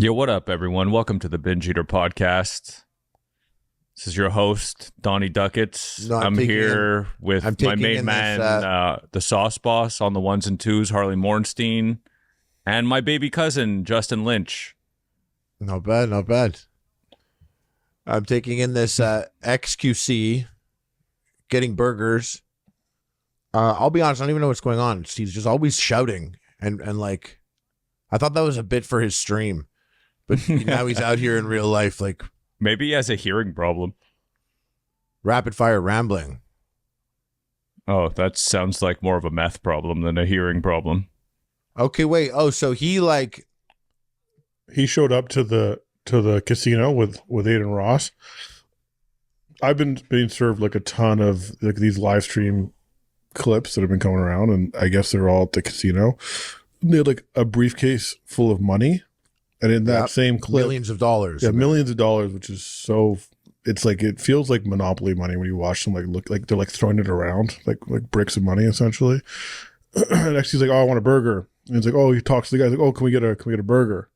Yo, what up, everyone? Welcome to the Binge Eater podcast. This is your host, Donnie Ducats. No, I'm here with my main man, the sauce boss on the ones and twos, Harley Mornstein, and my baby cousin, Justin Lynch. Not bad, not bad. I'm taking in this XQC, getting burgers. I'll be honest, I don't even know what's going on. He's just always shouting, and like, I thought that was a bit for his stream, but now he's out here in real life, like Maybe he has a hearing problem. rapid fire rambling. Oh, that sounds like more of a meth problem than a hearing problem. Okay, wait. Oh, so he showed up to the casino with Aiden Ross. I've been being served like a ton of like these live stream clips that have been coming around, and I guess they're all at the casino. They had like a briefcase full of money, and in that same clip, millions of dollars. yeah, millions of dollars, which is so. It's like it feels like Monopoly money when you watch them like look like they're like throwing it around like bricks of money essentially. And next he's like, "Oh, I want a burger." And he's like, "Oh," he talks to the guy like, "Oh, can we get a burger?"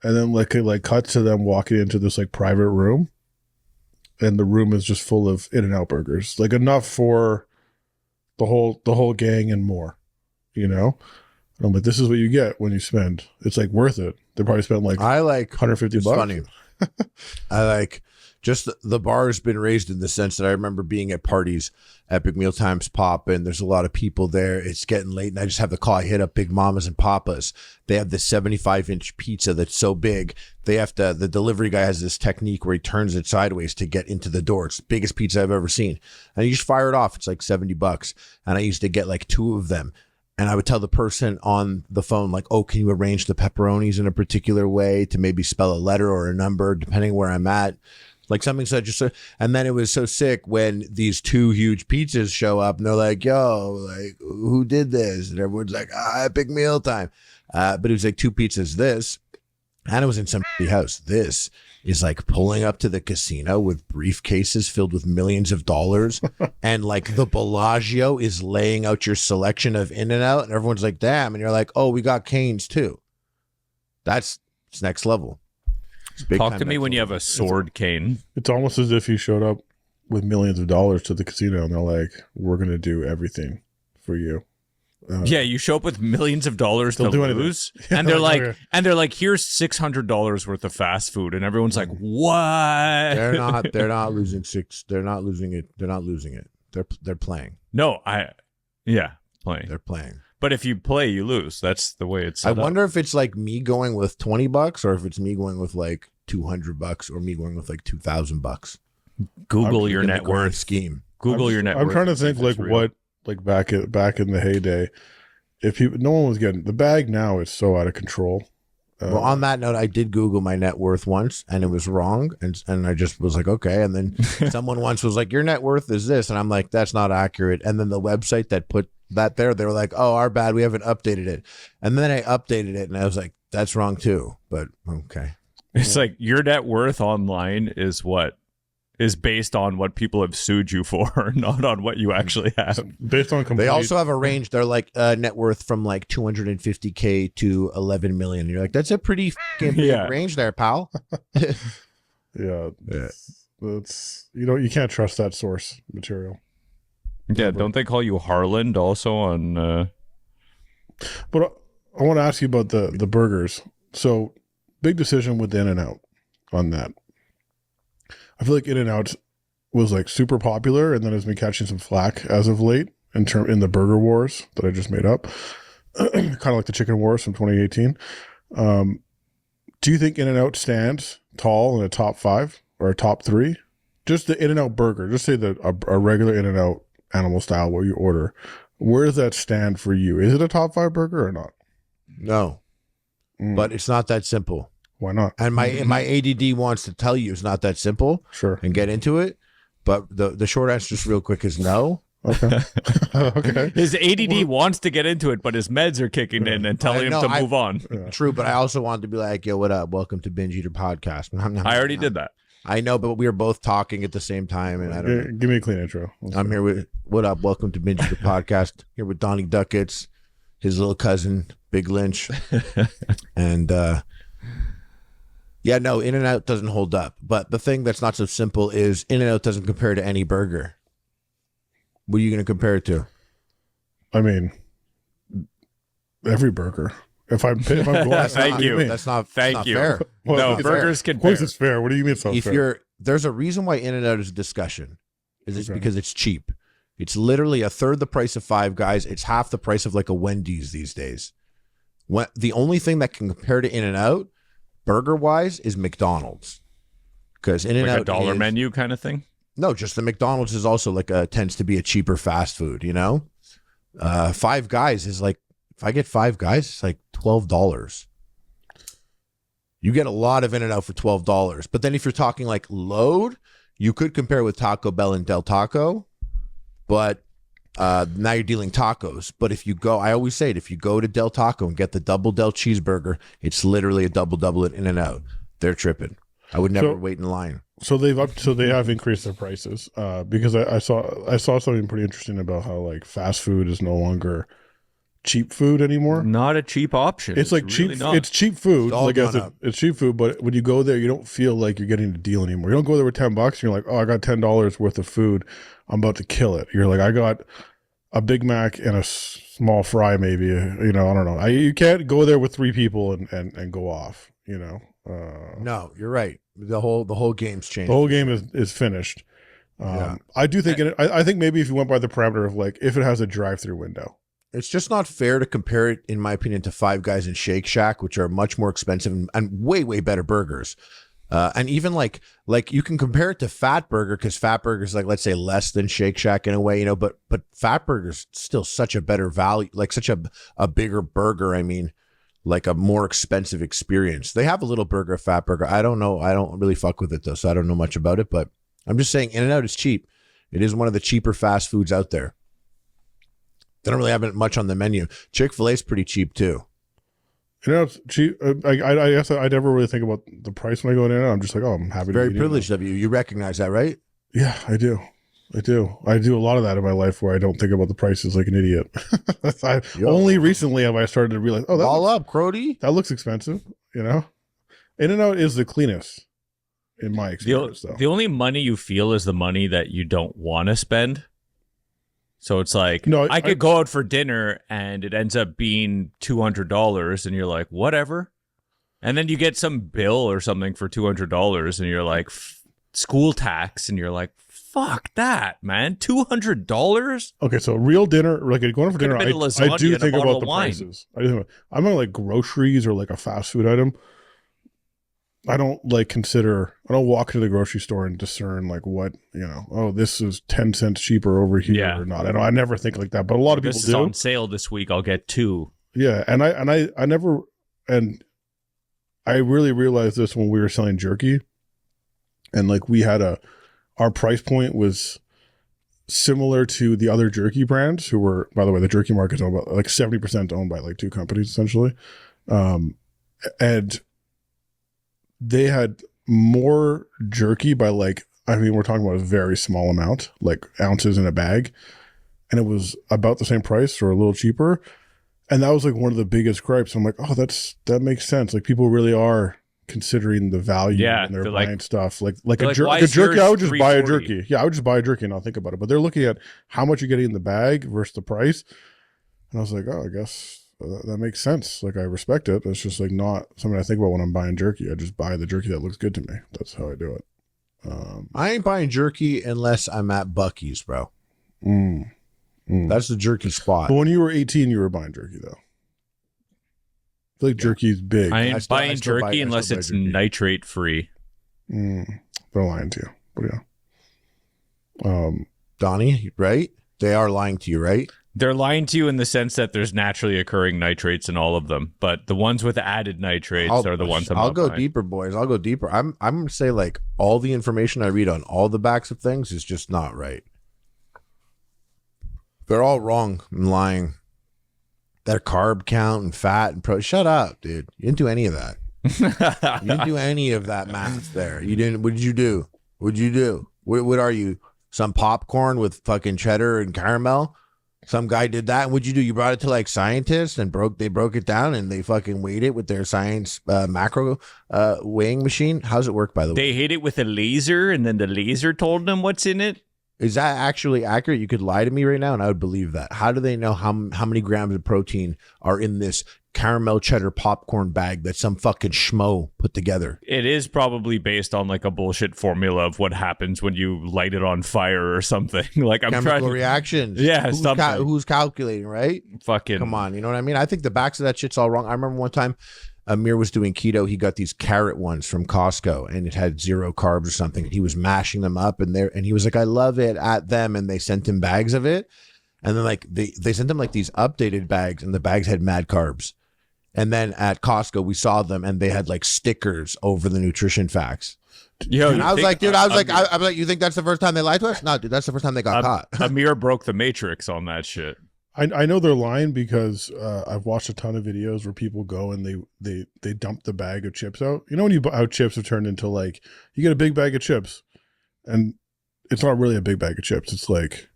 And then like it like cuts to them walking into this like private room, and the room is just full of In-N-Out burgers, like enough for the whole gang and more, you know. And I'm like, this is what you get when you spend. It's like worth it. They probably spent like I like $150. It's funny. I like just the bar has been raised in the sense that I remember being at parties, Epic Meal Times pop, and there's a lot of people there. It's getting late, and I just have the call. I hit up Big Mamas and Papas. They have this 75-inch pizza that's so big. The delivery guy has this technique where he turns it sideways to get into the door. It's the biggest pizza I've ever seen. And you just fire it off. It's like $70. And I used to get like 2 of them. And I would tell the person on the phone, like, "Oh, can you arrange the pepperonis in a particular way to maybe spell a letter or a number, depending where I'm at?" Like something such as, and then it was so sick when these 2 huge pizzas show up and they're like, "Yo, like, who did this?" And everyone's like, "Epic Meal Time." But it was like 2 pizzas. This, and it was in some house. This is like pulling up to the casino with briefcases filled with millions of dollars. And like the Bellagio is laying out your selection of In-N-Out, and everyone's like, "Damn." And you're like, "Oh, we got Cane's too." It's next level. Talk to me when you have a sword cane. It's almost as if he showed up with millions of dollars to the casino, and they're like, "We're gonna do everything for you." Yeah, you show up with millions of dollars to lose, and they're like, "Here's $600 worth of fast food," and everyone's like, "What?" They're not losing six. They're not losing it. They're not losing it. They're playing. No, playing. They're playing. But if you play, you lose. That's the way it's set I wonder if it's like me going with $20 or if it's me going with like $200 or me going with like $2,000. Google your net worth scheme. Google your net worth. I'm trying to think like real. What like back in the heyday, if no one was getting the bag. Now it's so out of control. Well, on that note, I did Google my net worth once, and it was wrong, and I just was like, okay. And then someone once was like, "Your net worth is this," and I'm like, "That's not accurate." And then the website that put that there, they were like, "Oh, our bad, we haven't updated it." And then I updated it, and I was like, "That's wrong too." But okay, it's like your net worth online is what is based on what people have sued you for, not on what you actually have. Based on they also have a range. They're like net worth from like 250K to 11 million. You're like, that's a pretty big range there, pal. Yeah, that's you can't trust that source material. Yeah, don't they call you Harland also on? But I want to ask you about the burgers. So big decision with In-N-Out on that. I feel like In-N-Out was like super popular, and then has been catching some flack as of late in the burger wars that I just made up, kind of like the chicken wars from 2018. Do you think In-N-Out stands tall in a top 5 or a top 3? Just the In-N-Out burger, just say that a regular In-N-Out animal style what you order. Where does that stand for you? Is it a top 5 burger or not? No, but it's not that simple. Why not? And my ADD wants to tell you it's not that simple. Sure. And get into it. But the short answer just real quick is no. Okay. Okay. His ADD wants to get into it, but his meds are kicking in and telling him to move on. True, but I also wanted to be like, "Yo, what up? Welcome to Binge Eater Podcast." I already did that. I know, but we were both talking at the same time, and I don't know. Give me a clean intro. I'm here with, "What up? Welcome to Binge Eater Podcast." Here with Donnie Ducats, his little cousin, Big Lynch. And Yeah, no, In-N-Out doesn't hold up. But the thing that's not so simple is In-N-Out doesn't compare to any burger. What are you going to compare it to? I mean, every burger. If I'm going, Thank you. That's not Thank you. fair. No, That's burgers fair. can. Of course, it's fair. What do you mean it's not If fair? there's a reason why In-N-Out is a discussion. It's Okay. because it's cheap. It's literally a third the price of Five Guys. It's half the price of like a Wendy's these days. The only thing that can compare to In-N-Out, burger-wise, is McDonald's. Because In-N-Out Like a dollar menu kind of thing? No, just the McDonald's is also like tends to be a cheaper fast food, you know? Five Guys is like, if I get Five Guys, it's like $12. You get a lot of In-N-Out for $12. But then if you're talking like load, you could compare with Taco Bell and Del Taco, but now you're dealing tacos. But if you go, I always say it, if you go to Del Taco and get the double Del cheeseburger, it's literally a double at In-N-Out. They're tripping. I would never wait in line. So they have increased their prices because I saw something pretty interesting about how like fast food is no longer cheap food anymore. Not a cheap option. It's like really cheap. not. It's cheap food. It's It's cheap food, but when you go there, you don't feel like you're getting a deal anymore. You don't go there with $10. And you're like, oh, I got $10 worth of food. I'm about to kill it. You're like, I got a Big Mac and a small fry, maybe. You know, I don't know. You can't go there with 3 people and go off. You know. No, you're right. The whole game's changed. The whole game is finished. Yeah. I do think I think maybe if you went by the parameter of like if it has a drive-through window. It's just not fair to compare it, in my opinion, to Five Guys and Shake Shack, which are much more expensive and way, way better burgers. And even like you can compare it to Fat Burger because Fat Burger is like, let's say, less than Shake Shack in a way, you know, but Fat Burger's still such a better value, like such a bigger burger. I mean, like a more expensive experience. They have a little burger, Fat Burger. I don't know. I don't really fuck with it though, so I don't know much about it, but I'm just saying In-N-Out is cheap. It is one of the cheaper fast foods out there. They don't really have it much on the menu. Chick-fil-A is pretty cheap too. You know, it's cheap. I guess I never really think about the price when I go in. I'm just like, oh, I'm happy. Very privileged of you. You recognize that, right? Yeah, I do. I do a lot of that in my life where I don't think about the prices like an idiot. Only recently have I started to realize, oh, up, Crody. That looks expensive. You know, In-N-Out is the cleanest in my experience. The only money you feel is the money that you don't want to spend. So it's like, no, I could go out for dinner and it ends up being $200 and you're like, whatever. And then you get some bill or something for $200 and you're like, school tax. And you're like, fuck that, man. $200? Okay, so real dinner, like going out for dinner, I do think about the prices. I'm on like groceries or like a fast food item. I don't walk to the grocery store and discern like what, you know, oh, this is 10 cents cheaper over here or not. I never think like that, but a lot of people do. This is on sale this week. I'll get 2. Yeah. And I really realized this when we were selling jerky and like we had our price point was similar to the other jerky brands who were, by the way, the jerky market's owned by like 70% owned by like 2 companies essentially. And they had more jerky by like, I mean, we're talking about a very small amount, like ounces in a bag. And it was about the same price or a little cheaper. And that was like one of the biggest gripes. I'm like, oh, that makes sense. Like people really are considering the value when they're buying stuff. Like a jerky, I would just buy a jerky. Yeah, I would just buy a jerky and not think about it. But they're looking at how much you're getting in the bag versus the price. And I was like, oh, I guess that makes sense. Like I respect it. It's just like not something I think about when I'm buying jerky. I just buy the jerky that looks good to me. That's how I do it. I ain't buying jerky unless I'm at Buc-ee's, bro. That's the jerky spot. But when you were 18, you were buying jerky though. I feel like jerky's big. I ain't buying jerky unless it's nitrate free. They're lying to you. But yeah. Donnie, right? They are lying to you, right? They're lying to you in the sense that there's naturally occurring nitrates in all of them, but the ones with added nitrates are the ones I'll go deeper, boys. I'll go deeper. I'm going to say like all the information I read on all the backs of things is just not right. They're all wrong and lying. That carb count and fat and shut up, dude. You didn't do any of that. You didn't do any of that math there. You didn't. What did you do? What are you? Some popcorn with fucking cheddar and caramel? Some guy did that. And what'd you do? You brought it to like scientists and they broke it down and they fucking weighed it with their science macro weighing machine. How's it work, by the way? They hit it with a laser and then the laser told them what's in it. Is that actually accurate? You could lie to me right now and I would believe that. How do they know how many grams of protein are in this caramel cheddar popcorn bag that some fucking schmo put together? It is probably based on like a bullshit formula of what happens when you light it on fire or something. Like I'm chemical trying reactions. Yeah, who's calculating, right? Fucking come on, you know what I mean? I think the backs of that shit's all wrong. I remember one time Amir was doing keto. He got these carrot ones from Costco and it had 0 carbs or something. He was mashing them up and he was like, I love it at them. And they sent him bags of it. And then like they sent him like these updated bags and the bags had mad carbs. And then at Costco, we saw them and they had like stickers over the nutrition facts. Yo, and I was like, dude, I was like, you think that's the first time they lied to us? No, dude, that's the first time they got caught. Amir broke the matrix on that shit. I know they're lying because I've watched a ton of videos where people go and they dump the bag of chips out. You know when how chips have turned into like, you get a big bag of chips and it's not really a big bag of chips. It's like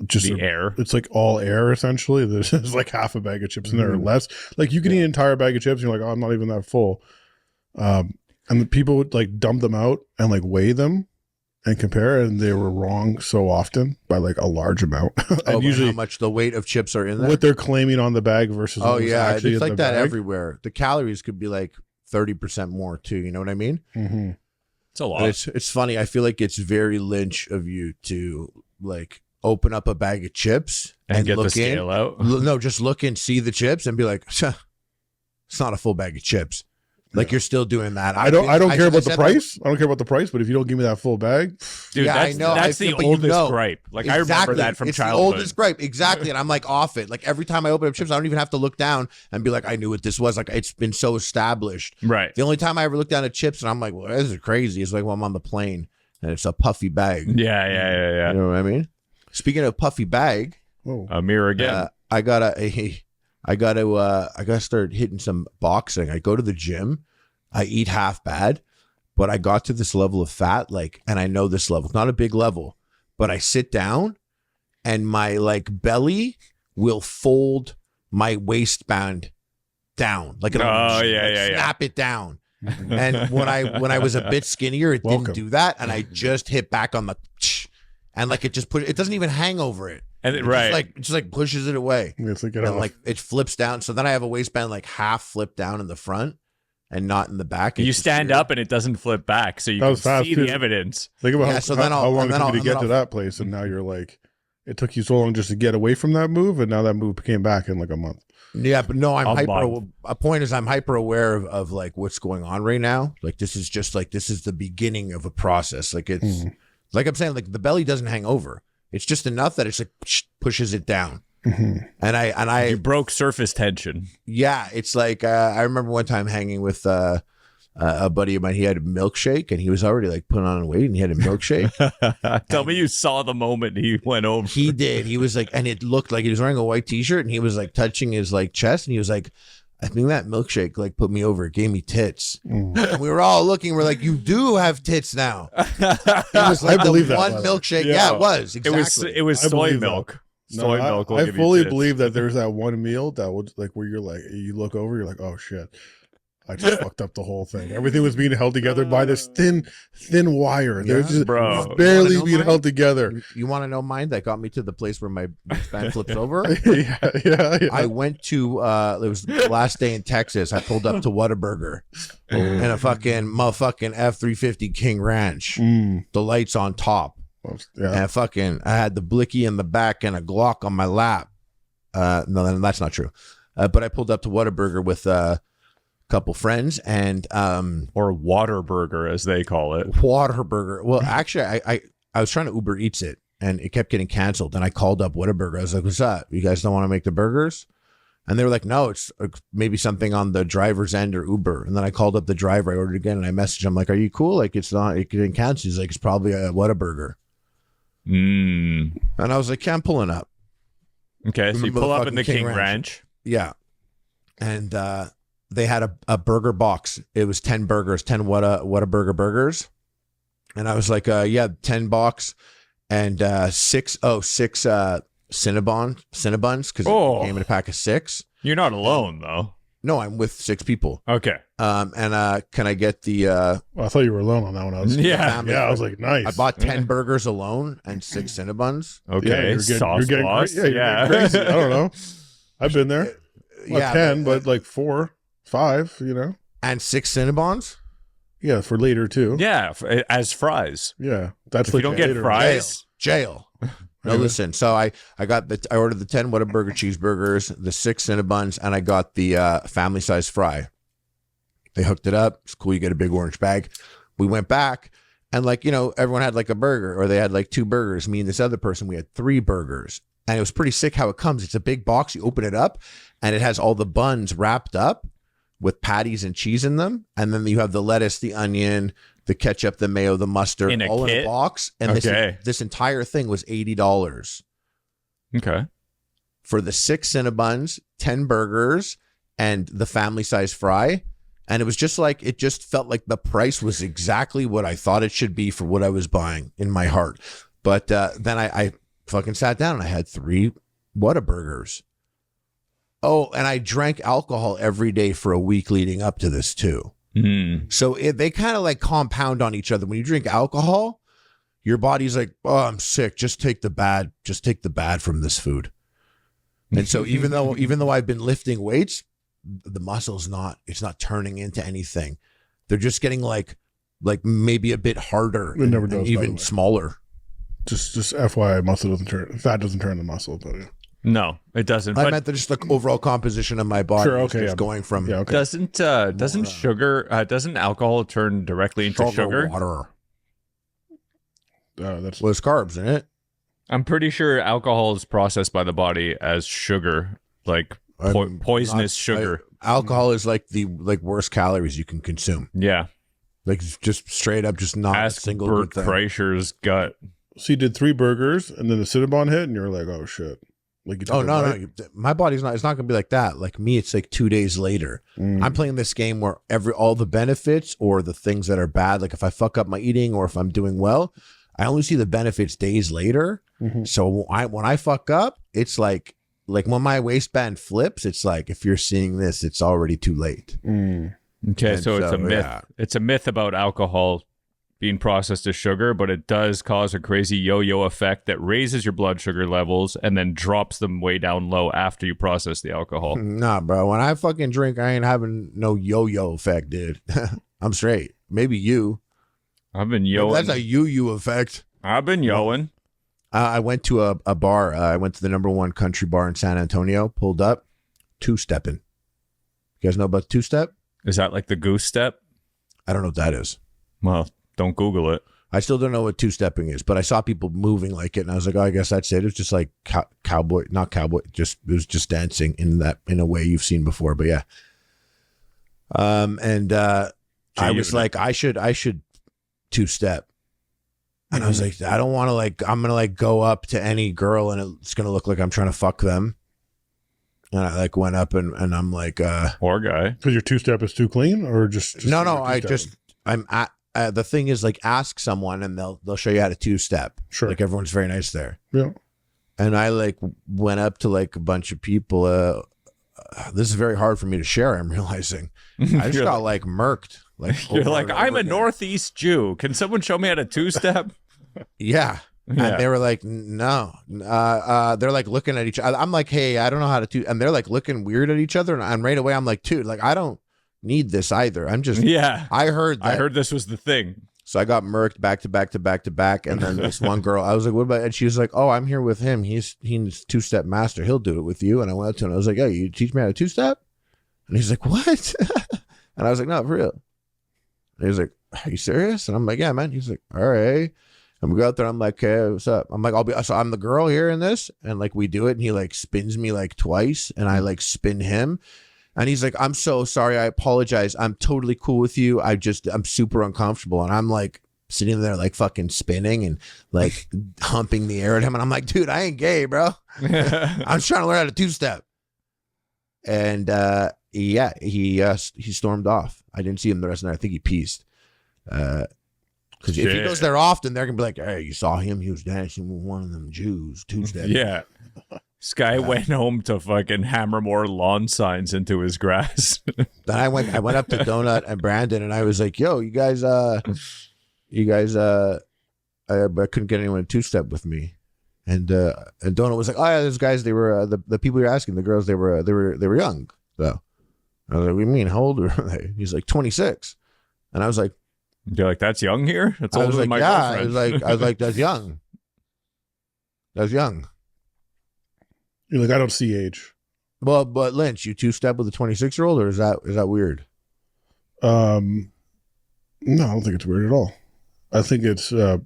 just air. It's like all air essentially. There's like half a bag of chips in there or less. Like you can eat an entire bag of chips and you're like, oh, I'm not even that full. And the people would like dump them out and like weigh them and compare, and they were wrong so often by like a large amount. And usually how much the weight of chips are in there? What they're claiming on the bag versus it's like that everywhere. The calories could be like 30% more too. You know what I mean? Mm-hmm. It's a lot. It's funny. I feel like it's very Lynch of you to like open up a bag of chips and get the scale out. No, just look and see the chips and be like, it's not a full bag of chips. Like you're still doing that. I don't care about the price. I don't care about the price, but if you don't give me that full bag, dude, yeah, I know. That's the oldest gripe. Like exactly. I remember that from childhood. The oldest gripe, exactly. And I'm like off it. Like every time I open up chips, I don't even have to look down and be like, I knew what this was. Like it's been so established. Right. The only time I ever look down at chips and I'm like, well, this is crazy. It's like when I'm on the plane and it's a puffy bag. Yeah. You know what I mean? Speaking of puffy bag, Amir again. I gotta start hitting some boxing. I go to the gym. I eat half bad, but I got to this level of fat, like, and I know this level, not a big level, but I sit down and my like belly will fold my waistband down. Like, snap it down. And when I was a bit skinnier, it didn't do that. And I just hit back on the, and like, it doesn't even hang over it. And it just like pushes it away. It's like, and like it flips down. So then I have a waistband like half flipped down in the front and not in the back. You stand up and it doesn't flip back, so you can see the evidence. Think about how long it took me to get to that place, and now you're like, it took you so long just to get away from that move, and now that move came back in like a month. Yeah, but no, I'm hyper aware of like what's going on right now. Like this is the beginning of a process. Like it's like I'm saying, like the belly doesn't hang over. It's just enough that it's like pushes it down. Mm-hmm. And you broke surface tension. Yeah, it's like I remember one time hanging with a buddy of mine. He had a milkshake and he was already like putting on weight and he had a milkshake. Tell me you saw the moment he went over. He did. He was like, and it looked like he was wearing a white t-shirt and he was like touching his like chest and he was like, I think that milkshake like put me over. It gave me tits. And we were all looking. We're like, you do have tits now. It was like the one milkshake. Yeah, it was. Exactly. It was soy milk. Soy milk. I fully believe that there's that one meal that would like where you're like, you look over, you're like, oh shit, I just fucked up the whole thing. Everything was being held together by this thin wire. Yeah, There's just barely being held together. You want to know mine? That got me to the place where my span flips over. yeah. I went to it was the last day in Texas. I pulled up to Whataburger and a fucking motherfucking F-350 King Ranch. The lights on top. Yeah. And I had the blicky in the back and a Glock on my lap. No, that's not true. But I pulled up to Whataburger with a couple friends and or Waterburger as they call it. Waterburger. Well, actually, I was trying to Uber Eats it and it kept getting canceled. And I called up Whataburger. I was like, "What's up? You guys don't want to make the burgers?" And they were like, "No, it's maybe something on the driver's end or Uber." And then I called up the driver. I ordered again and I messaged him like, "Are you cool? Like it's not. It didn't cancel." He's like, "It's probably a Whataburger." And I was like, I'm pulling up. Okay, so you pull up in the King Ranch. Yeah. And they had a burger box. It was 10 burgers, 10 Whataburger burgers. And I was like, 10 box and six Cinnabons because it came in a pack of 6. You're not alone though. No, I'm with 6 people. Okay. And can I get the well, I thought you were alone on that one. I was I was like, nice. I bought 10 burgers alone and 6 Cinnabons. Okay. Yeah, you're getting crazy. I don't know. I've been there. Not 10, but like 4, 5, you know. And 6 Cinnabons? Yeah, for later too. Yeah, as fries. Yeah. That's if you don't get fries. Jail. No, listen. So I ordered the 10 Whataburger cheeseburgers, the 6 Cinnabons, and I got the family size fry. They hooked it up. It's cool. You get a big orange bag. We went back and everyone had like a burger, or they had like 2 burgers. Me and this other person, we had 3 burgers. And it was pretty sick how it comes. It's a big box. You open it up and it has all the buns wrapped up with patties and cheese in them. And then you have the lettuce, the onion, the ketchup, the mayo, the mustard, in a box. And this entire thing was $80. Okay. For the 6 Cinnabons, 10 burgers, and the family size fry. And it was just like, it just felt like the price was exactly what I thought it should be for what I was buying in my heart. But then I fucking sat down and I had 3 Whataburgers. Oh, and I drank alcohol every day for a week leading up to this too. So they kind of like compound on each other. When you drink alcohol, your body's like, oh, I'm sick. Just take the bad from this food. And so even though I've been lifting weights, the muscle's it's not turning into anything. They're just getting like maybe a bit harder. It never does, even smaller. Just FYI, fat doesn't turn the muscle, but yeah. No, it doesn't. I meant that just the overall composition of my body is going from. Yeah, okay. Doesn't alcohol turn directly into sugar? Water. That's there's carbs in it. I'm pretty sure alcohol is processed by the body as sugar, like poisonous sugar. Alcohol is like the worst calories you can consume. Yeah, like just straight up, just not Ask a single Bert good thing. Kreischer's gut. So you did 3 burgers and then the Cinnabon hit, and you're like, oh shit. Like no, my body's not. It's not gonna be like that. Like me, it's like 2 days later. I'm playing this game where all the benefits or the things that are bad, like if I fuck up my eating or if I'm doing well, I only see the benefits days later. So when I fuck up, it's like when my waistband flips, it's like if you're seeing this, it's already too late. Okay, so it's a myth. Yeah. It's a myth about alcohol being processed as sugar, but it does cause a crazy yo-yo effect that raises your blood sugar levels and then drops them way down low after you process the alcohol. Nah, bro. When I fucking drink, I ain't having no yo-yo effect, dude. I'm straight. Maybe you. I've been yoing. That's a you effect. I've been yoing. I went to a bar. I went to the #1 country bar in San Antonio, pulled up, 2-stepping. You guys know about 2-step? Is that like the goose step? I don't know what that is. Well, don't Google it. I still don't know what 2-stepping is, but I saw people moving like it, and I was like, oh, I guess that's it. It was just like cowboy, not cowboy, it was just dancing in a way you've seen before. But yeah. I was like, I should 2-step. And I was like, I don't want to I'm going to go up to any girl and it's going to look like I'm trying to fuck them. And I went up and I'm like, poor guy. Because your 2-step is too clean or just no, the thing is ask someone and they'll show you how to 2-step. Sure. Like everyone's very nice there. Yeah. And I went up to a bunch of people. This is very hard for me to share. I'm realizing I just got murked. You're like, I'm a Northeast Jew. Can someone show me how to 2-step? Yeah. And they were like, no. They're looking at each other. I'm like, hey, I don't know how to 2. And they're looking weird at each other. And right away, I'm like, dude, I don't need this either. I'm just, I heard this was the thing. So I got murked back to back to back to back. And then this one girl, I was like, what about, and she was like, oh, I'm here with him. He's 2-step master. He'll do it with you. And I went up to him. I was like, oh, you teach me how to 2-step? And he's like, what? And I was like, no, for real. And he was like, are you serious? And I'm like, yeah, man. He's like, all right. And we go out there. I'm like, hey, what's up? I'm like, so I'm the girl here in this. And we do it. And he spins me twice. And I spin him. And he's like, I'm so sorry. I apologize. I'm totally cool with you. I'm super uncomfortable. And I'm sitting there fucking spinning and humping the air at him. And I'm like, dude, I ain't gay, bro. I'm just trying to learn how to 2-step. And yeah, he stormed off. I didn't see him the rest of the night. I think he pieced. Because if he goes there often, they're going to be like, hey, you saw him? He was dancing with one of them Jews 2-step. Yeah. This guy went home to fucking hammer more lawn signs into his grass. Then I went up to Donut and Brandon, and I was like, "Yo, you guys, I couldn't get anyone to two-step with me." And Donut was like, "Oh yeah, those guys, they were the people you're asking, the girls, they were young." So I was like, "What do you mean? How old are they?" He's like, 26, and I was like, "You're like, that's young here? That's older than my girlfriend." I was like, "That's young. That's young." You're like, I don't see age. Well, but Lynch, you two-step with a 26-year-old, or is that weird? No, I don't think it's weird at all. I think it's. I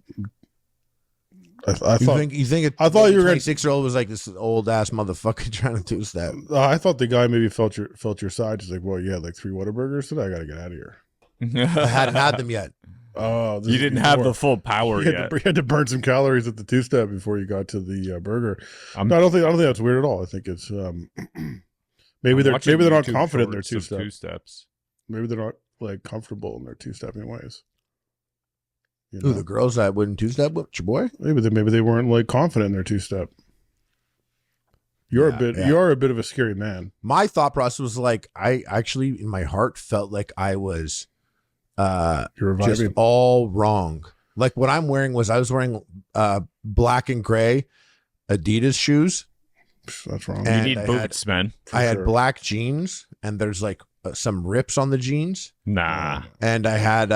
thought you think I thought you were 26-year-old was like this old ass motherfucker trying to two-step. I thought the guy maybe felt your side. He's like, well, you had like 3 Whataburgers today. I got to get out of here. I hadn't had them yet. Oh, you didn't have the full power yet. You had to burn some calories at the two-step before you got to the burger. No, I don't think that's weird at all. I think it's maybe they're not confident in their two-steps. Maybe they're not like comfortable in their two-stepping ways. You know? Ooh, the girls that wouldn't two-step with your boy? Maybe they weren't like confident in their two-step. You're a bit of a scary man. My thought process was like, I actually in my heart felt like I was just all wrong. Like what I'm wearing I was wearing black and gray Adidas shoes. That's wrong. You need boots, man. I had black jeans, and there's like some rips on the jeans. Nah. And I had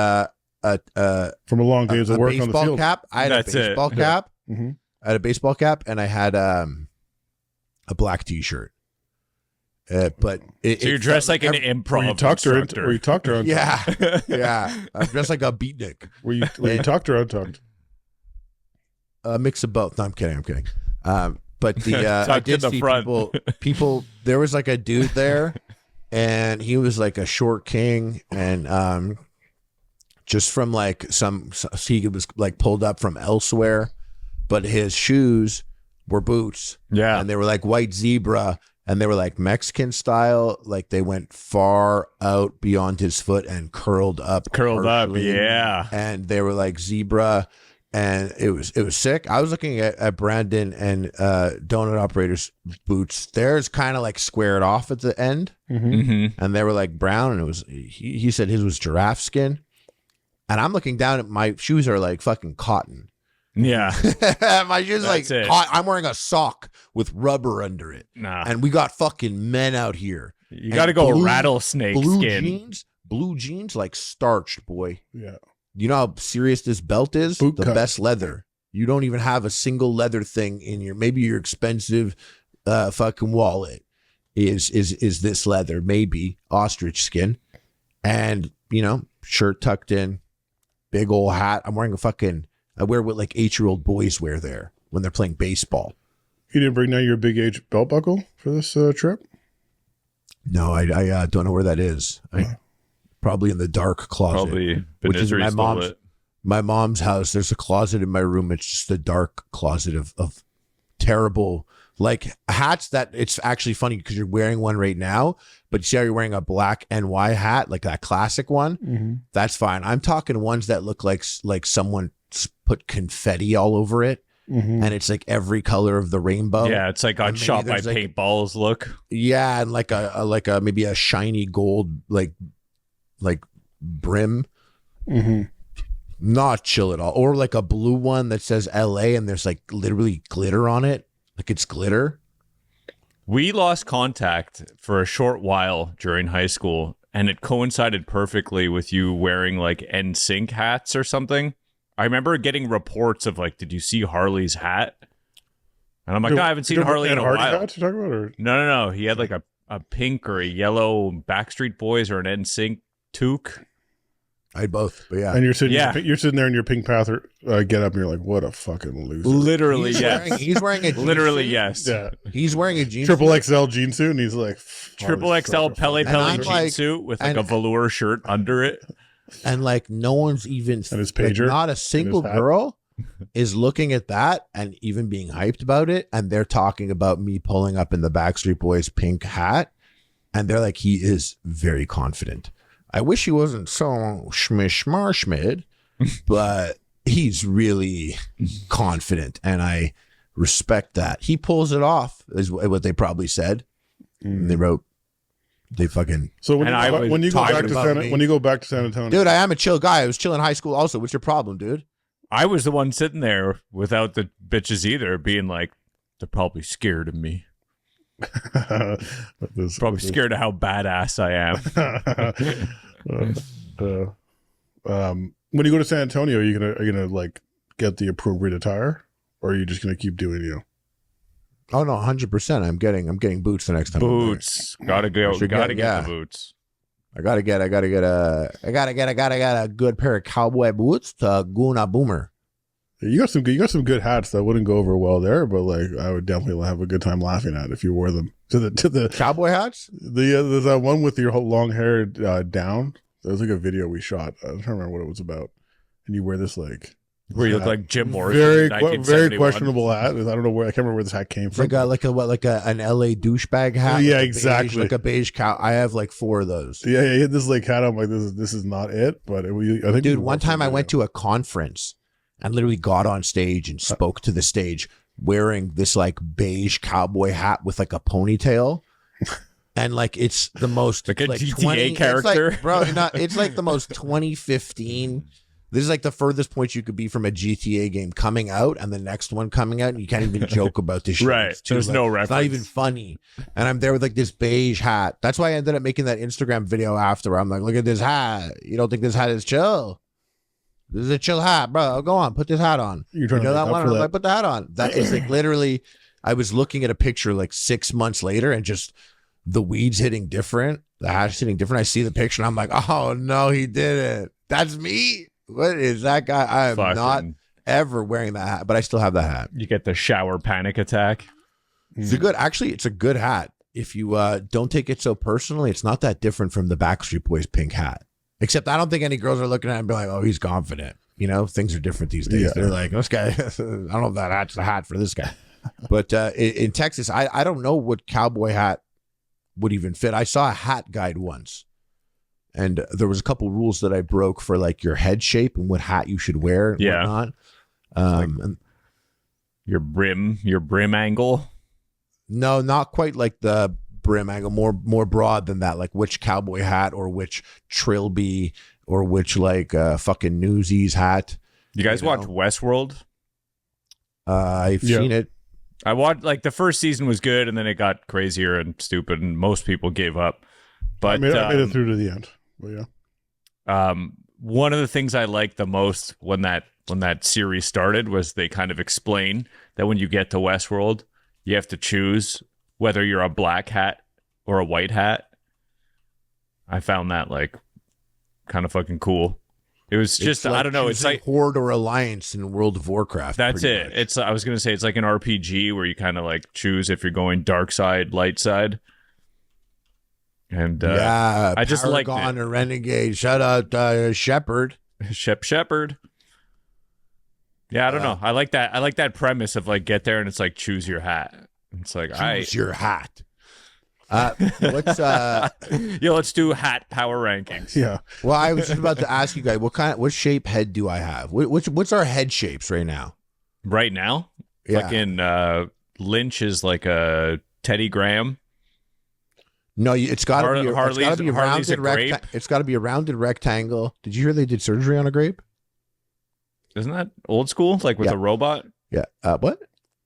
from a long days of work on the field. Cap. I had a baseball cap. Yeah. Mm-hmm. I had a baseball cap, and I had a black T-shirt. But so you're dressed like an improv instructor. Were you tucked or untucked? Yeah, yeah. I'm dressed like a beatnik. Were you tucked or untucked? A mix of both. No, I'm kidding. But the I did see front. people. There was like a dude there, and he was like a short king, and just from like he was like pulled up from elsewhere, but his shoes were boots. Yeah, and they were like white zebra. And they were like Mexican style, like they went far out beyond his foot and curled up. Yeah. And they were like zebra, and it was sick. I was looking at Brandon and Donut Operator's boots. Theirs kind of like squared off at the end, and they were like brown. And it was he said his was giraffe skin, and I'm looking down at my shoes are like fucking cotton. Yeah. My shoes like I'm wearing a sock with rubber under it. Nah. And we got fucking men out here. You got to go rattlesnake skin. Blue jeans like starched, boy. Yeah. You know how serious this belt is? Boot cut. Best leather. You don't even have a single leather thing in maybe your expensive fucking wallet is this leather, maybe ostrich skin. And, shirt tucked in, big old hat. I'm wearing I wear what like 8-year-old boys wear there when they're playing baseball. You didn't bring down your big age belt buckle for this trip? No, I don't know where that is. Probably in the dark closet. Probably which is my mom's house. There's a closet in my room. It's just a dark closet of terrible like hats that it's actually funny because you're wearing one right now, but you see how you're wearing a black NY hat, like that classic one? Mm-hmm. That's fine. I'm talking ones that look like someone put confetti all over it, and it's like every color of the rainbow. Yeah, it's like got shot by paintballs look. Yeah, and like a maybe a shiny gold like brim. Mm-hmm. Not chill at all. Or like a blue one that says LA and there's like literally glitter on it. Like it's glitter. We lost contact for a short while during high school, and it coincided perfectly with you wearing like NSYNC hats or something. I remember getting reports of like, did you see Harley's hat? And I'm like, no, I haven't seen Harley in a while. Hats you're talking about, or? No. He had like a pink or a yellow Backstreet Boys or an NSYNC toque. I had both, but yeah. And you're sitting there in your Pink Panther get up, and you're like, what a fucking loser. Literally, he's wearing a jean literally, suit. yes. Yeah. He's wearing a jean Triple XL jean suit, and he's like, Triple XL Pele jean suit with like a velour shirt under it. And like no one's even, and his pager, like, not a single girl is looking at that and even being hyped about it. And they're talking about me pulling up in the Backstreet Boys pink hat. And they're like, he is very confident. I wish he wasn't so schmish-marshmid, but he's really confident. And I Respect that. He pulls it off, is what they probably said. And they wrote, they fucking. So when you go back to San Antonio, dude, I am a chill guy. I was chill in high school. Also, what's your problem, dude? I was the one sitting there without the bitches either, being like, they're probably scared of me. Probably scared of how badass I am. When you go to San Antonio, are you gonna like get the appropriate attire, or are you just gonna keep doing you? Oh no, 100%. I'm getting boots the next time. Boots, gotta get the boots. I gotta get a good pair of cowboy boots to Guna Boomer. You got some good hats that wouldn't go over well there, but like I would definitely have a good time laughing at if you wore them to the cowboy hats. There's that one with your whole long hair down. There was like a video we shot. I don't remember what it was about, and you wear this like where you look like Jim Morrison. Very questionable hat. I don't know where. I can't remember where this hat came from. Like an LA douchebag hat. Yeah, exactly. Like a beige cow. I have like 4 of those. Yeah. He had this like hat. I'm like, this is not it. But I think, dude, one time I went to a conference and literally got on stage and spoke to the stage wearing this like beige cowboy hat with like a ponytail. And like it's the most like a GTA character, like, bro. It's like the most 2015. This is like the furthest point you could be from a GTA game coming out and the next one coming out, and you can't even joke about this shit. Right? There's no reference. It's not even funny. And I'm there with like this beige hat. That's why I ended up making that Instagram video after. Where I'm like, look at this hat. You don't think this hat is chill? This is a chill hat, bro. Go on, put this hat on. You know that one? I'm like, put the hat on. That is like literally. I was looking at a picture like 6 months later, and just the weeds hitting different, the hat's hitting different. I see the picture, and I'm like, oh no, he didn't. That's me. What is that guy? I am not ever wearing that hat, but I still have that hat. You get the shower panic attack. It's a good hat. If you don't take it so personally, it's not that different from the Backstreet Boys pink hat. Except I don't think any girls are looking at it and be like, oh, he's confident. You know, things are different these days. Yeah. They're like, this guy, I don't know if that hat's the hat for this guy. But in Texas, I don't know what cowboy hat would even fit. I saw a hat guide once, and there was a couple rules that I broke for like your head shape and what hat you should wear and whatnot. And your brim angle. No, not quite like the brim angle, more broad than that, like which cowboy hat or which trilby or which like fucking Newsies hat. You guys watch Westworld? I've seen it. I watched, like, the first season was good, and then it got crazier and stupid, and most people gave up. But I made it through to the end. But yeah. One of the things I liked the most when that series started was they kind of explain that when you get to Westworld, you have to choose whether you're a black hat or a white hat. I found that like kind of fucking cool. It was just, like, I don't know. It's like Horde or Alliance in World of Warcraft. That's it. Much. I was going to say, it's like an RPG where you kind of like choose if you're going dark side, light side. And I just like Paragon or Renegade. Shout out Shepard. Shepard. Yeah, I don't know. I like that. I like that premise of like get there and it's like choose your hat. It's like choose your hat. Let's do hat power rankings. Yeah. Well, I was just about to ask you guys what shape head do I have? What's our head shapes right now? Right now, yeah. Fucking Lynch is like a Teddy Graham. No, it's got to be a rounded grape. It's got to be a rounded rectangle. Did you hear they did surgery on a grape? Isn't that old school? Like with a robot? Yeah. What?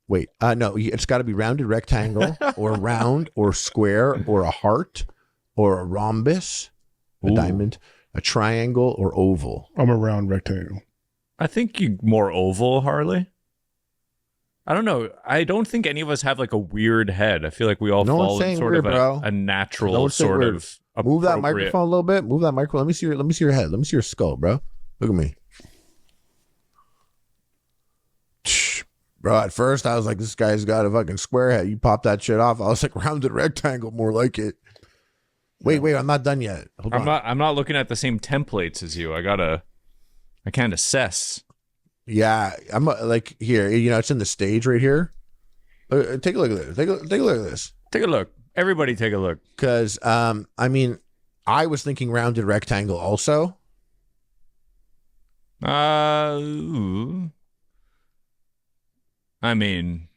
Wait, no, it's got to be rounded rectangle or round or square or a heart or a rhombus, a diamond, a triangle or oval. I'm a round rectangle. I think you more oval, Harley. I don't know. I don't think any of us have like a weird head. I feel like we all fall in sort of a natural sort of. Move that microphone a little bit. Move that microphone. Let me see your head. Let me see your skull, bro. Look at me. Bro, at first I was like, this guy's got a fucking square head. You pop that shit off. I was like, rounded rectangle, more like it. Wait, I'm not done yet. Hold on. I'm not looking at the same templates as you. I can't assess. Yeah, I'm like here. You know, it's in the stage right here. Take a look at this. Take a look at this. Take a look. Everybody, take a look. Because I mean, I was thinking rounded rectangle also. I mean,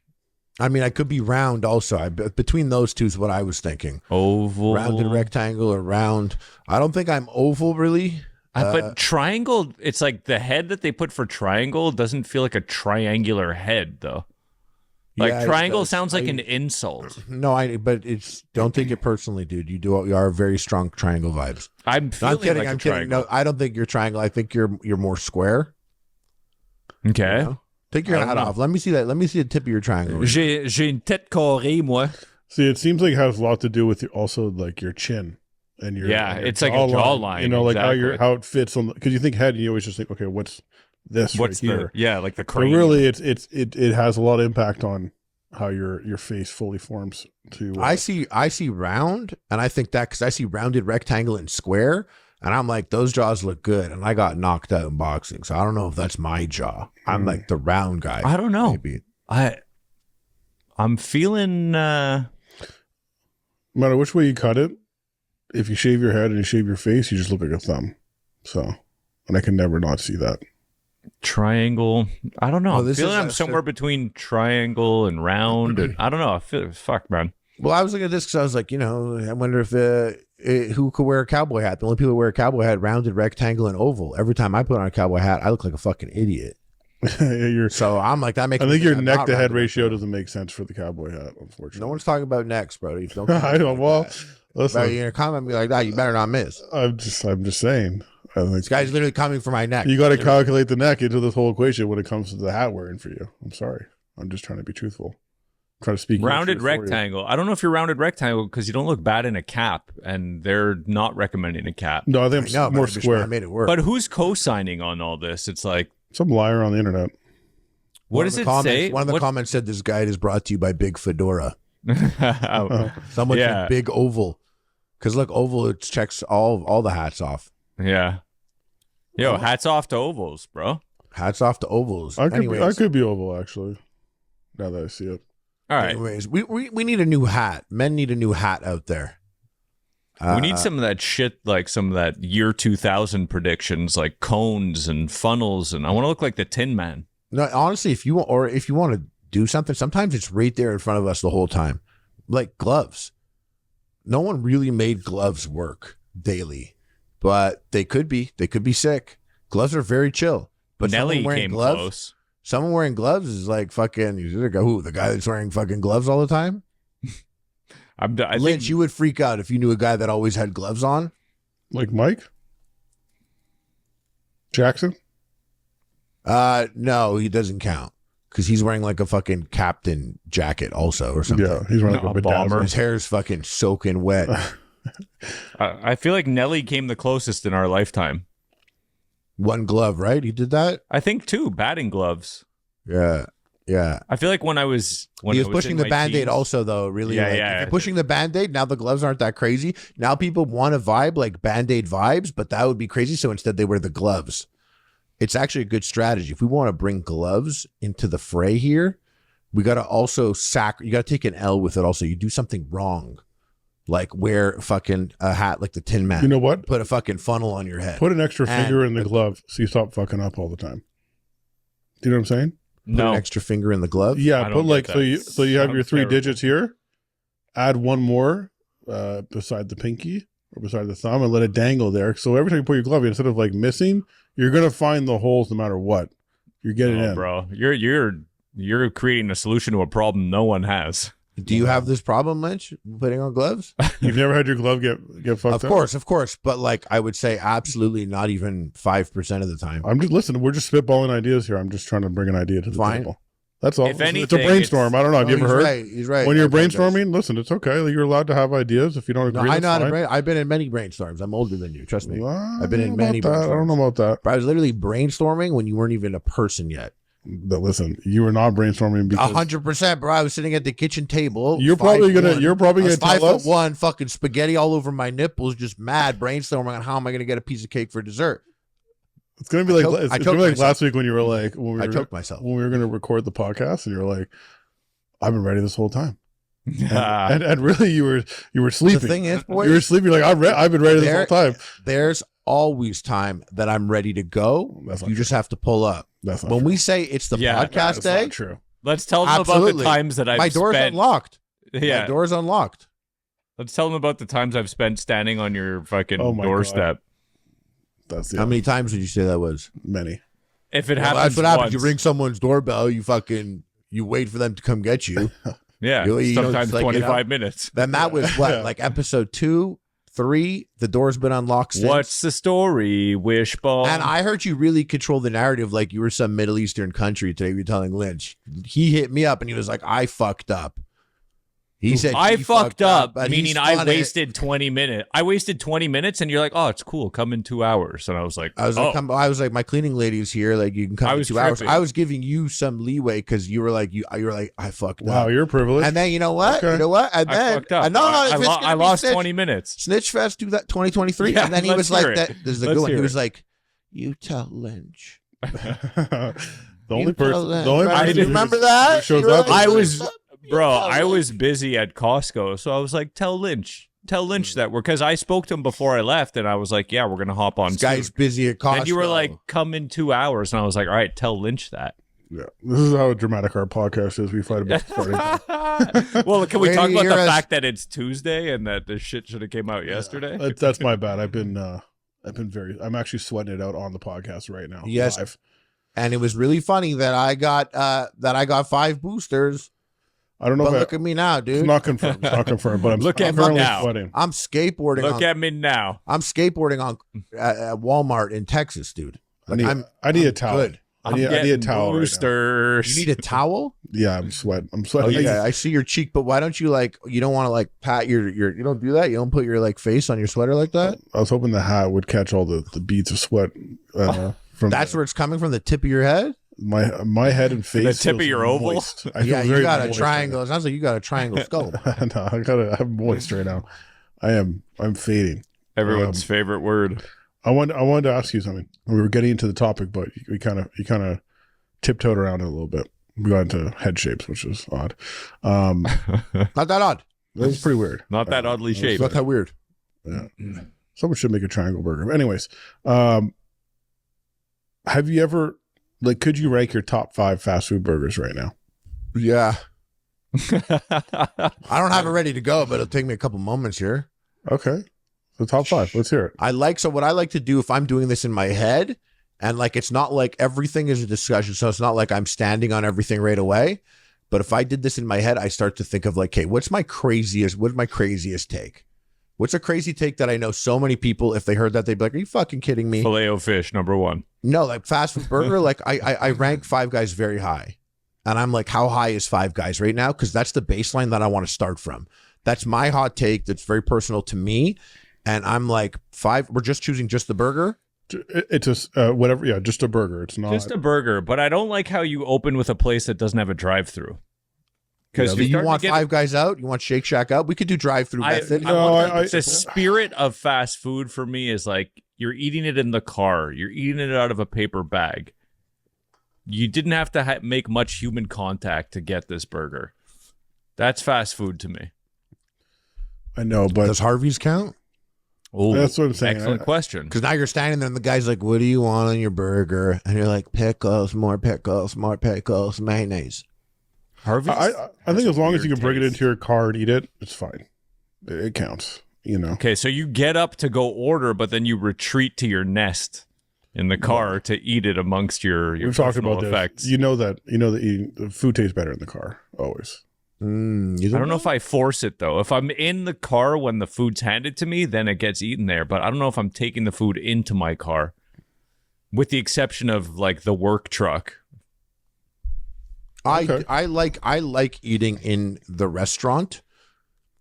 I mean, I could be round also. Between those two is what I was thinking. Oval. Rounded rectangle or round. I don't think I'm oval really. But triangle, it's like the head that they put for triangle doesn't feel like a triangular head, though. Like triangle sounds like an insult. No, but don't take it personally, dude. You are very strong triangle vibes. I'm feeling I'm kidding. No, I don't think you're triangle. I think you're more square. Okay. You know? Take your hat off. Let me see that. Let me see the tip of your triangle. J'ai une tête carrée, moi. See, it seems like it has a lot to do with also like your chin and your it's like a jawline. You know, like how it fits on because you think head, you always just think, okay, what's this right here? Like the crane. But really, it has a lot of impact on how your face fully forms. I see round, and I think that because I see rounded, rectangle, and square. And I'm like, those jaws look good. And I got knocked out in boxing. So I don't know if that's my jaw. I'm like the round guy. I don't know. Maybe. I'm feeling... No matter which way you cut it, if you shave your head and you shave your face, you just look like a thumb. So, and I can never not see that. Triangle. I don't know. I'm feeling I'm somewhere between triangle and round. And I don't know. I feel... Fuck, man. Well, I was looking at this because I was like, I wonder if... who could wear a cowboy hat? The only people who wear a cowboy hat, rounded, rectangle, and oval. Every time I put on a cowboy hat, I look like a fucking idiot. So I'm like, that makes. I think your neck to head ratio doesn't make sense for the cowboy hat, unfortunately. No one's talking about necks, bro. Don't I don't. Well, listen, you're gonna comment me like that. You better not miss. I'm just saying. This guy's literally coming for my neck. You got to calculate the neck into this whole equation when it comes to the hat wearing for you. I'm sorry. I'm just trying to be truthful. Try to speak rounded rectangle. I don't know if you're rounded rectangle because you don't look bad in a cap, and they're not recommending a cap. No, I think I'm more square. I made it work. But who's co-signing on all this? It's like some liar on the internet. What does it say? One of the comments said this guide is brought to you by Big Fedora. Someone said Big Oval, because look, oval it checks all the hats off. Yeah. Yo, hats off to ovals, bro. Hats off to ovals. I could be oval actually. Now that I see it. All right. Anyways, we need a new hat. Men need a new hat out there. We need some of that shit, like some of that year 2000 predictions, like cones and funnels, and I want to look like the Tin Man. No, honestly, if you want to do something, sometimes it's right there in front of us the whole time, like gloves. No one really made gloves work daily, but they could be sick. Gloves are very chill, but Nelly came close. Someone wearing gloves is like fucking. The guy that's wearing fucking gloves all the time. Lynch, you would freak out if you knew a guy that always had gloves on. Like Mike Jackson? No, he doesn't count because he's wearing like a fucking captain jacket also or something. Yeah, he's wearing like a bomber. His hair's fucking soaking wet. I feel like Nelly came the closest in our lifetime. One glove, right? He did that? I think two batting gloves. Yeah. I feel like when he was pushing the Band-Aid also, though, really. If you're pushing the Band-Aid, now the gloves aren't that crazy. Now people want to vibe like Band-Aid vibes, but that would be crazy. So instead they wear the gloves. It's actually a good strategy. If we want to bring gloves into the fray here, we got to also you got to take an L with it also. You do something wrong. Like wear fucking a hat like the Tin Man. You know what? Put a fucking funnel on your head. Put an extra finger in the glove so you stop fucking up all the time. Do you know what I'm saying? Put an extra finger in the glove? Yeah, put like so you have your three digits here. Add one more beside the pinky or beside the thumb and let it dangle there. So every time you put your glove in, instead of like missing, you're gonna find the holes no matter what. You're getting in. Bro. You're creating a solution to a problem no one has. Do you have this problem, Lynch, putting on gloves? You've never had your glove get fucked up? Of course. But like, I would say absolutely not even 5% of the time. I'm just listening. We're just spitballing ideas here. I'm just trying to bring an idea to the table. That's all. If anything, it's a brainstorm. I don't know. Have you ever heard? Right. He's right. When you're brainstorming, listen, it's okay. You're allowed to have ideas. If you don't agree, I've been in many brainstorms. I'm older than you. Trust me. I've been in many brainstorms. I don't know about that. But I was literally brainstorming when you weren't even a person yet. But listen, you were not brainstorming because 100%, bro. I was sitting at the kitchen table. You're probably gonna tell us 5'1", fucking spaghetti all over my nipples, just mad brainstorming on how am I gonna get a piece of cake for dessert. It's gonna be like it's gonna be like last week when you were like I choked myself when we were gonna record the podcast and you were like, I've been ready this whole time. and really you were sleeping. The thing is, boys, you were sleeping like I've been ready this whole time. There's always time that I'm ready to go. You just have to pull up. That's not when true. we say it's the podcast day. Not true. Let's tell them about the times that my door's unlocked. Yeah, my door's unlocked. Let's tell them about the times I've spent standing on your fucking doorstep. How many times would you say that was? Many. If it happens, that's what happens. You ring someone's doorbell. You wait for them to come get you. Yeah, sometimes 25 minutes. Then that was what, like episode 2, 3. The door's been unlocked since. What's the story, Wishbone? And I heard you really control the narrative, like you were some Middle Eastern country today. You're telling Lynch. He hit me up and he was like, "I fucked up." He said, I fucked up, meaning I wasted 20 minutes. I wasted 20 minutes, and you're like, "Oh, it's cool. Come in 2 hours." And I was like, I was like, my cleaning lady's here. Like, you can come in 2 hours. I was giving you some leeway because you were like, I fucked up. Wow, you're privileged. And then you know what? Okay. You know what? And then fucked up. I lost 20 minutes. Snitch Fest 2023. Yeah, and then he was like, "That this is a good one." He was like, "You tell Lynch." The only person I remember that. Shows up. I was busy at Costco, so I was like, tell Lynch that because I spoke to him before I left, and I was like, yeah, we're gonna hop on. This guy's busy at Costco. And you were like, come in 2 hours, and I was like, all right, tell Lynch that. Yeah, this is how dramatic our podcast is. We fight about starting. Well, can we talk about the fact that it's Tuesday and that this shit should have came out yesterday? That's my bad. I'm actually sweating it out on the podcast right now. Yes, live. And it was really funny that I got 5 boosters. I don't know. But look at me now, dude. It's not confirmed. But I'm currently sweating. I'm skateboarding. Look at me now. I'm skateboarding on at Walmart in Texas, dude. Like, I need a towel. Good. I need a towel. Boosters. Right, you need a towel? Yeah, I'm sweating. Oh, yeah, I see your cheek, but why don't you you don't want to pat your you don't do that? You don't put your face on your sweater like that? I was hoping the hat would catch all the beads of sweat from where it's coming from, the tip of your head? My head and face. The tip of your oval. Yeah, you got a triangle. Right, it sounds like you got a triangle skull. No, I'm moist right now. I'm fading. Everyone's favorite word. I wanted to ask you something. We were getting into the topic, but you kind of tiptoed around it a little bit. We got into head shapes, which is odd. Not that odd. That was pretty weird. Not that oddly shaped. Not that weird. Yeah. Someone should make a triangle burger. Anyways, have you ever could you rank your top 5 fast food burgers right now? Yeah. I don't have it ready to go, but it'll take me a couple moments here. Okay. The top 5. Let's hear it. So what I like to do if I'm doing this in my head, and it's not like everything is a discussion, so it's not like I'm standing on everything right away. But if I did this in my head, I start to think of okay, what's my craziest take? What's a crazy take that I know so many people, if they heard that, they'd be like, are you fucking kidding me? Filet-O-Fish, number 1. No, fast food burger, I rank Five Guys very high. And I'm like, how high is Five Guys right now? Because that's the baseline that I want to start from. That's my hot take. That's very personal to me. And I'm like, we're just choosing just the burger? It's just whatever. Yeah, just a burger. It's not. Just a burger. But I don't like how you open with a place that doesn't have a drive-through. Because you want Five Guys out? You want Shake Shack out? We could do drive-through method. The spirit of fast food for me is you're eating it in the car. You're eating it out of a paper bag. You didn't have to make much human contact to get this burger. That's fast food to me. I know, but does Harvey's count? Oh, that's what I'm saying. Excellent question. Because now you're standing there and the guy's like, what do you want on your burger? And you're like, pickles, more mayonnaise. Harvey's? I think as long as you can bring it into your car and eat it, it's fine. It counts, Okay, so you get up to go order, but then you retreat to your nest in the car to eat it amongst your We've talked about effects. This. You know that the food tastes better in the car, always. I don't know if I force it, though. If I'm in the car when the food's handed to me, then it gets eaten there. But I don't know if I'm taking the food into my car, with the exception of the work truck. Okay. I like eating in the restaurant,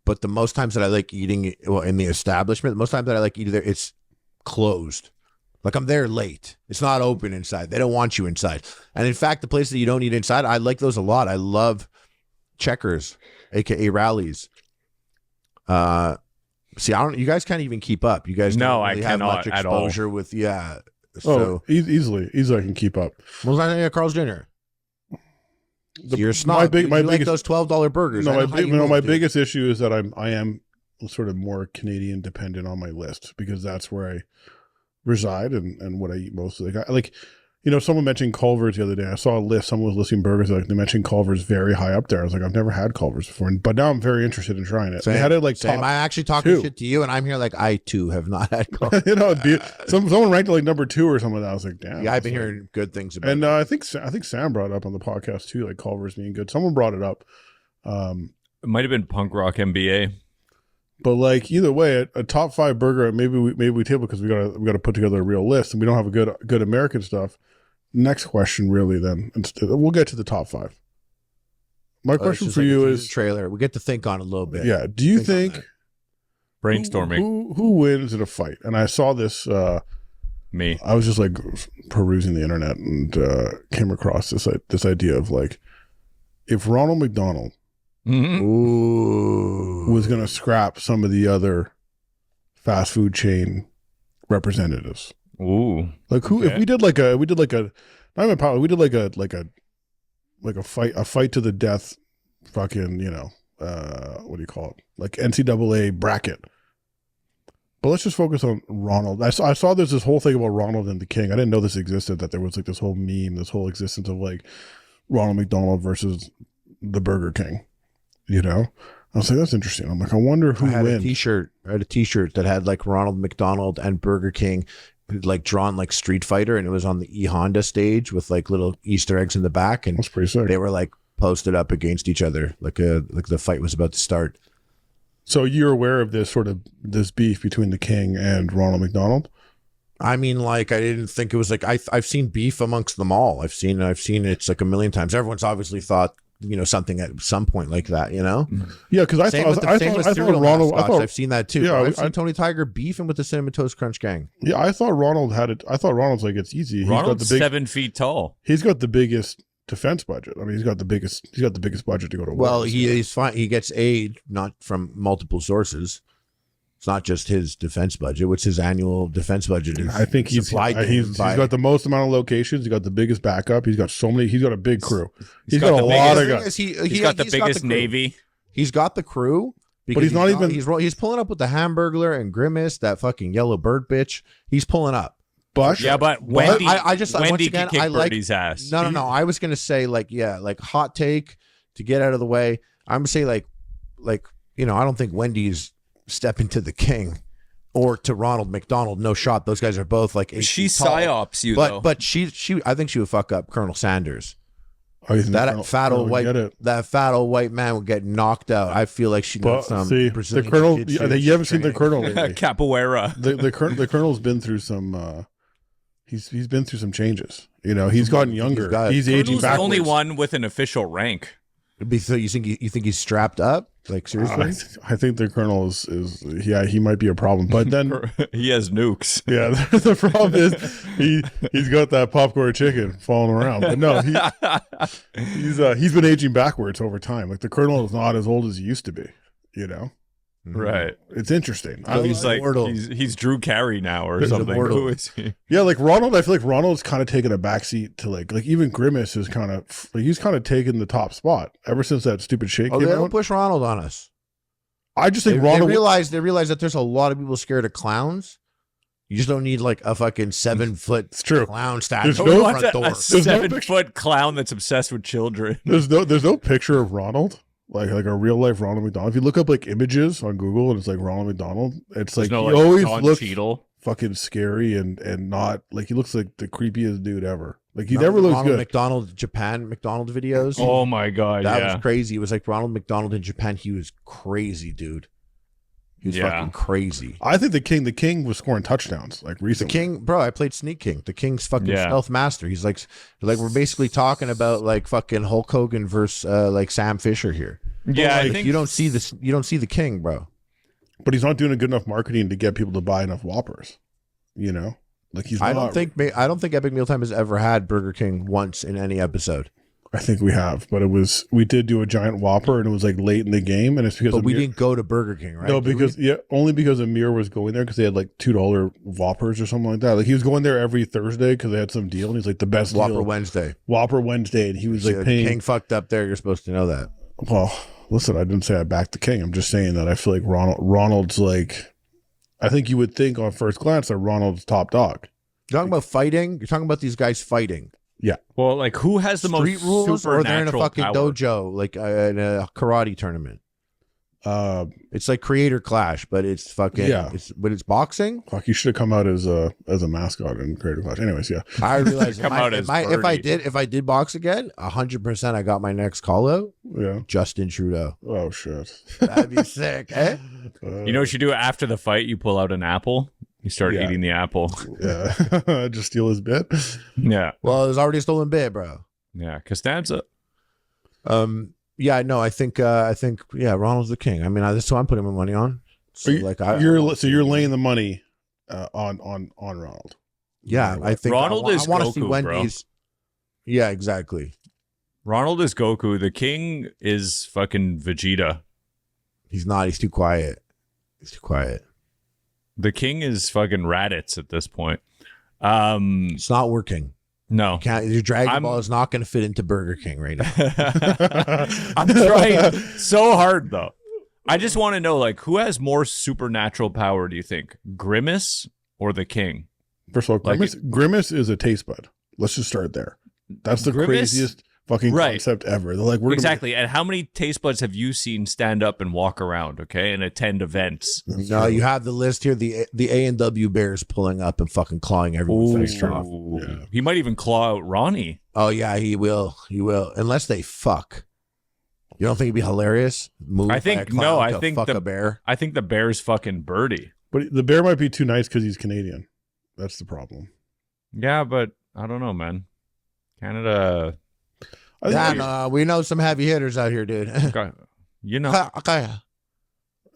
but the most times that I like eating in the establishment, most times that I like eating there, it's closed. I'm there late. It's not open inside. They don't want you inside. And in fact, the places that you don't eat inside, I like those a lot. I love Checkers, aka Rallies. See, you guys can't even keep up. You guys don't really have much exposure with So easily I can keep up. What was I saying at Carl's Jr.? You're smart. You like those $12 burgers. No, my biggest issue is that I am sort of more Canadian dependent on my list because that's where I reside and what I eat most of the Someone mentioned Culver's the other day. I saw a list. Someone was listing burgers. Like they mentioned Culver's very high up there. I was like, I've never had Culver's before, but now I'm very interested in trying it. Same, they had it like same. top I actually talking 2. shit to you, and I'm here like I too have not had Culver's. Someone ranked it like number 2 or something. Like that. I was like, damn. Yeah, I've been hearing good things about. And it. I think Sam brought it up on the podcast too, like Culver's being good. Someone brought it up. It might have been Punk Rock MBA. But like either way, a top 5 burger. Maybe we table because we gotta put together a real list, and we don't have a good American stuff. Next question, really. Then we'll get to the top 5. My question for you is trailer. We get to think on it a little bit. Yeah. Do you think brainstorming who wins in a fight? And I saw this. Me. I was just like perusing the internet and came across this idea of like if Ronald McDonald was going to scrap some of the other fast food chain representatives. Ooh. Like who? Okay. If we did like a not even probably we did like a fight to the death, fucking what do you call it? Like NCAA bracket. But let's just focus on Ronald. I saw there's this whole thing about Ronald and the King. I didn't know this existed. That there was like this whole meme, this whole existence of like Ronald McDonald versus the Burger King. I was like, that's interesting. I'm like, I wonder who wins. I had a T-shirt that had like Ronald McDonald and Burger King, like drawn like Street Fighter, and it was on the E Honda stage with like little Easter eggs in the back, and that's pretty sick. They were like posted up against each other, like the fight was about to start. So you're aware of this beef between the King and Ronald McDonald? I mean, like I didn't think it was like I've seen beef amongst them all. I've seen it's like a million times. Everyone's obviously thought something at some point like that, Yeah, because I thought Ronald. I've seen that too. Yeah, I've seen Tony Tiger beefing with the Cinnamon Toast Crunch gang. Yeah, I thought Ronald had it. I thought Ronald's like it's easy. Ronald's 7 feet tall. He's got the biggest defense budget. I mean, he's got the biggest budget to go to war. Well, he's fine. He gets aid not from multiple sources. It's not just his defense budget. What's his annual defense budget? I think he's got the most amount of locations. He's got the biggest backup. He's got so many. He's got a big crew. He's got a lot of guys. He's got the biggest navy. He's got the crew. But he's not even. He's pulling up with the Hamburglar and Grimace, that fucking yellow bird bitch. He's pulling up. Bush. Yeah, but Wendy. Wendy can kick Birdie's ass. No. I was gonna say like hot take to get out of the way. I'm gonna say like I don't think Wendy's stepping to the King or to Ronald McDonald. No shot. Those guys are both like she psyops you though. But she I think she would fuck up Colonel Sanders. Oh, that fat old white man would get knocked out. I feel like she knows some Brazilian the Colonel. jiu-jitsu. You haven't seen the Colonel lately. Capoeira. The Colonel's been through some. He's been through some changes. He's gotten younger. He's aging backwards. The only one with an official rank. So you think he's strapped up? Like seriously? I think the Colonel is he might be a problem. But then he has nukes. Yeah, the problem is he's got that popcorn chicken falling around. But no, he's been aging backwards over time. Like the Colonel is not as old as he used to be. Right. It's interesting. So he's like he's Drew Carey now or something. Who is he? Yeah, like Ronald. I feel like Ronald's kind of taken a backseat to like even Grimace is kind of he's kind of taken the top spot ever since that stupid shake came they out. don't push Ronald on us. I just think Ronald. They realize that there's a lot of people scared of clowns. You just don't need like a fucking 7-foot clown statue on the front door. A 7-foot clown that's obsessed with children. There's no picture of Ronald. Like a real life Ronald McDonald. If you look up like images on Google and it's like Ronald McDonald, it's like he always looks fucking scary and not like he looks like the creepiest dude ever. Like he never looks Ronald good. McDonald Japan McDonald videos. Oh my god, that was crazy. It was like Ronald McDonald in Japan. He was crazy, dude. He was fucking crazy. I think the King was scoring touchdowns like recently. The King, bro, I played Sneak King. The King's fucking stealth master. He's like we're basically talking about like fucking Hulk Hogan versus like Sam Fisher here. Yeah, I think you don't see this. You don't see the King, bro. But he's not doing a good enough marketing to get people to buy enough Whoppers. Like he's. I don't think Epic Mealtime has ever had Burger King once in any episode. I think we have, but we did do a giant Whopper and it was like late in the game, and it's because we didn't go to Burger King, right? No, because only because Amir was going there because they had like $2 Whoppers or something like that. Like he was going there every Thursday because they had some deal, and he's like the best Whopper deal. Whopper Wednesday, and he was like paying. King fucked up there. You're supposed to know that. Well, listen, I didn't say I backed the King. I'm just saying that I feel like Ronald's like. I think you would think on first glance that Ronald's top dog. You're talking about fighting. You're talking about these guys fighting. Yeah. Well, like who has the Street most rules, or they're in a fucking power? dojo, like in a karate tournament. It's like Creator Clash, but it's fucking it's boxing. Fuck, you should have come out as a mascot in Creator Clash. Anyways, yeah. I realize Come out as if I did box again, 100%, I got my next call out. Yeah. Justin Trudeau. Oh shit. That'd be sick, eh? You know what you do after the fight? You pull out an apple. You start eating the apple. Yeah. Just steal his bit. Yeah. Well, it was already a stolen bit, bro. Yeah. Costanza. Yeah, no, I think Ronald's the king. I mean, that's who I'm putting my money on. So you're laying the money on Ronald. Yeah, I think Ronald is I want to Goku, see Wendy's. Bro. Yeah, exactly. Ronald is Goku. The king is fucking Vegeta. He's not. He's too quiet. The king is fucking Raditz at this point. It's not working. No. Your Dragon Ball is not going to fit into Burger King right now. I'm trying so hard, though. I just want to know, like, who has more supernatural power, do you think? Grimace or the king? First of all, Grimace is a taste bud. Let's just start there. That's the craziest fucking concept ever. They're like, exactly. And how many taste buds have you seen stand up and walk around, okay, and attend events? No, you have the list here. The A&W Bears pulling up and fucking clawing everyone's face off. Yeah. He might even claw out Ronnie. Oh yeah, he will. Unless they fuck. You don't think it'd be hilarious? I think a bear. I think the bear's fucking Birdie. But the bear might be too nice because he's Canadian. That's the problem. Yeah, but I don't know, man. Canada. Yeah, we know some heavy hitters out here, dude. You know,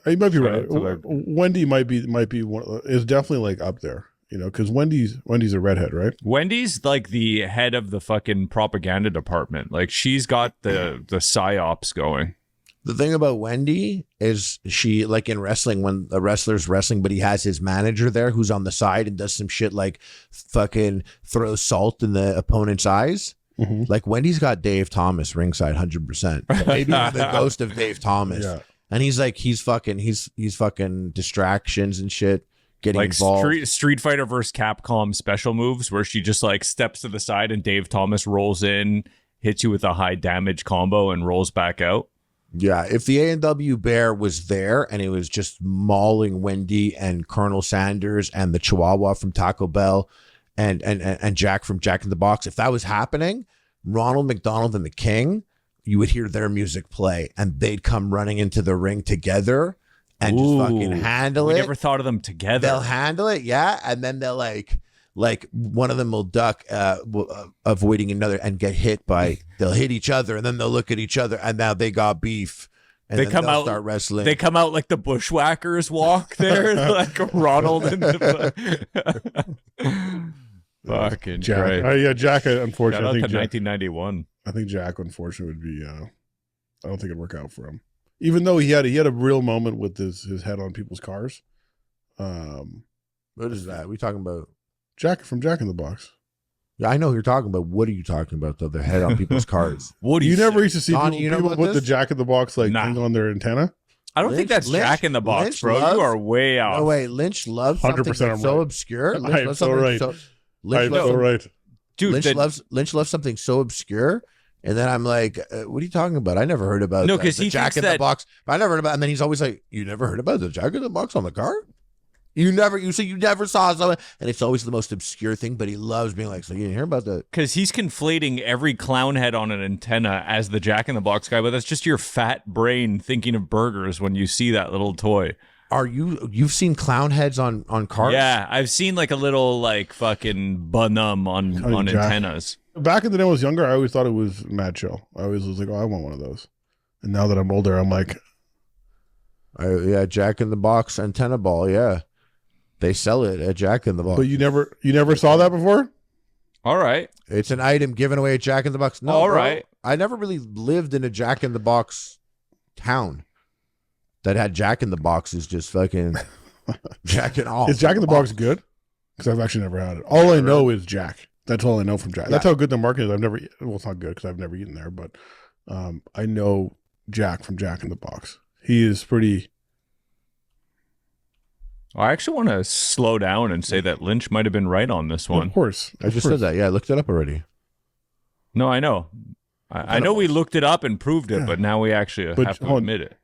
you might be right. Wendy might be one. Is definitely like up there, you know, because Wendy's a redhead, right? Wendy's like the head of the fucking propaganda department. Like she's got the psyops going. The thing about Wendy is she, like in wrestling, when the wrestler's wrestling, but he has his manager there who's on the side and does some shit like fucking throw salt in the opponent's eyes. Mm-hmm. Like Wendy's got Dave Thomas ringside 100%. Maybe the ghost of Dave Thomas. Yeah. And he's fucking distractions and shit. Getting like involved. Street Fighter versus Capcom special moves where she just like steps to the side and Dave Thomas rolls in, hits you with a high damage combo and rolls back out. Yeah, if the A&W Bear was there and it was just mauling Wendy and Colonel Sanders and the Chihuahua from Taco Bell and Jack from Jack in the Box, if that was happening, Ronald McDonald and the King, you would hear their music play and they'd come running into the ring together and just fucking handle it. We never thought of them together. They'll handle it, yeah, and then they'll like one of them will duck, avoiding another and get hit by. They'll hit each other and then they'll look at each other and now they got beef. And they come out, start wrestling. They come out like the Bushwhackers walk there, like Ronald and fucking Jack. Yeah, Jack. Unfortunately, I think 1991. I think Jack, unfortunately, would be. I don't think it'd work out for him. Even though he had a real moment with his head on people's cars. What is that? We talking about? Jack from Jack in the Box. Yeah, I know who you're talking about. What are you talking about, though? Their head on people's cars. What do you never used to see people put the Jack in the Box hang on their antenna? I don't think that's Jack in the Box, bro. You are way off. No, wait. Lynch loves something so obscure. I'm so right. Dude, Lynch loves something so obscure. And then I'm like, what are you talking about? I never heard about the Jack in the Box. I never heard about it. And then he's always like, you never heard about the Jack in the Box on the car? You never saw something, and it's always the most obscure thing, but he loves being like, so you didn't hear about that? Because he's conflating every clown head on an antenna as the Jack in the Box guy, but that's just your fat brain thinking of burgers when you see that little toy. You've seen clown heads on cars? Yeah, I've seen like a little like fucking bunum on antennas. Back in the day when I was younger, I always thought it was mad chill. I always was like, oh, I want one of those. And now that I'm older, I'm like, Jack in the Box antenna ball, yeah. They sell it at Jack in the Box. But you never saw that before? All right. It's an item given away at Jack in the Box. No, all right. I never really lived in a Jack in the Box town that had Jack in the Boxes just fucking Jack and all. Is Jack in the Box good? Because I've actually never had it. All I know is Jack. That's all I know from Jack. Yeah. That's how good the market is. It's not good because I've never eaten there, but I know Jack from Jack in the Box. He is pretty... I actually want to slow down and say that Lynch might have been right on this one. Of course. I just said that. Yeah, I looked it up already. No, I know. I know we looked it up and proved it, but now we actually have to admit it.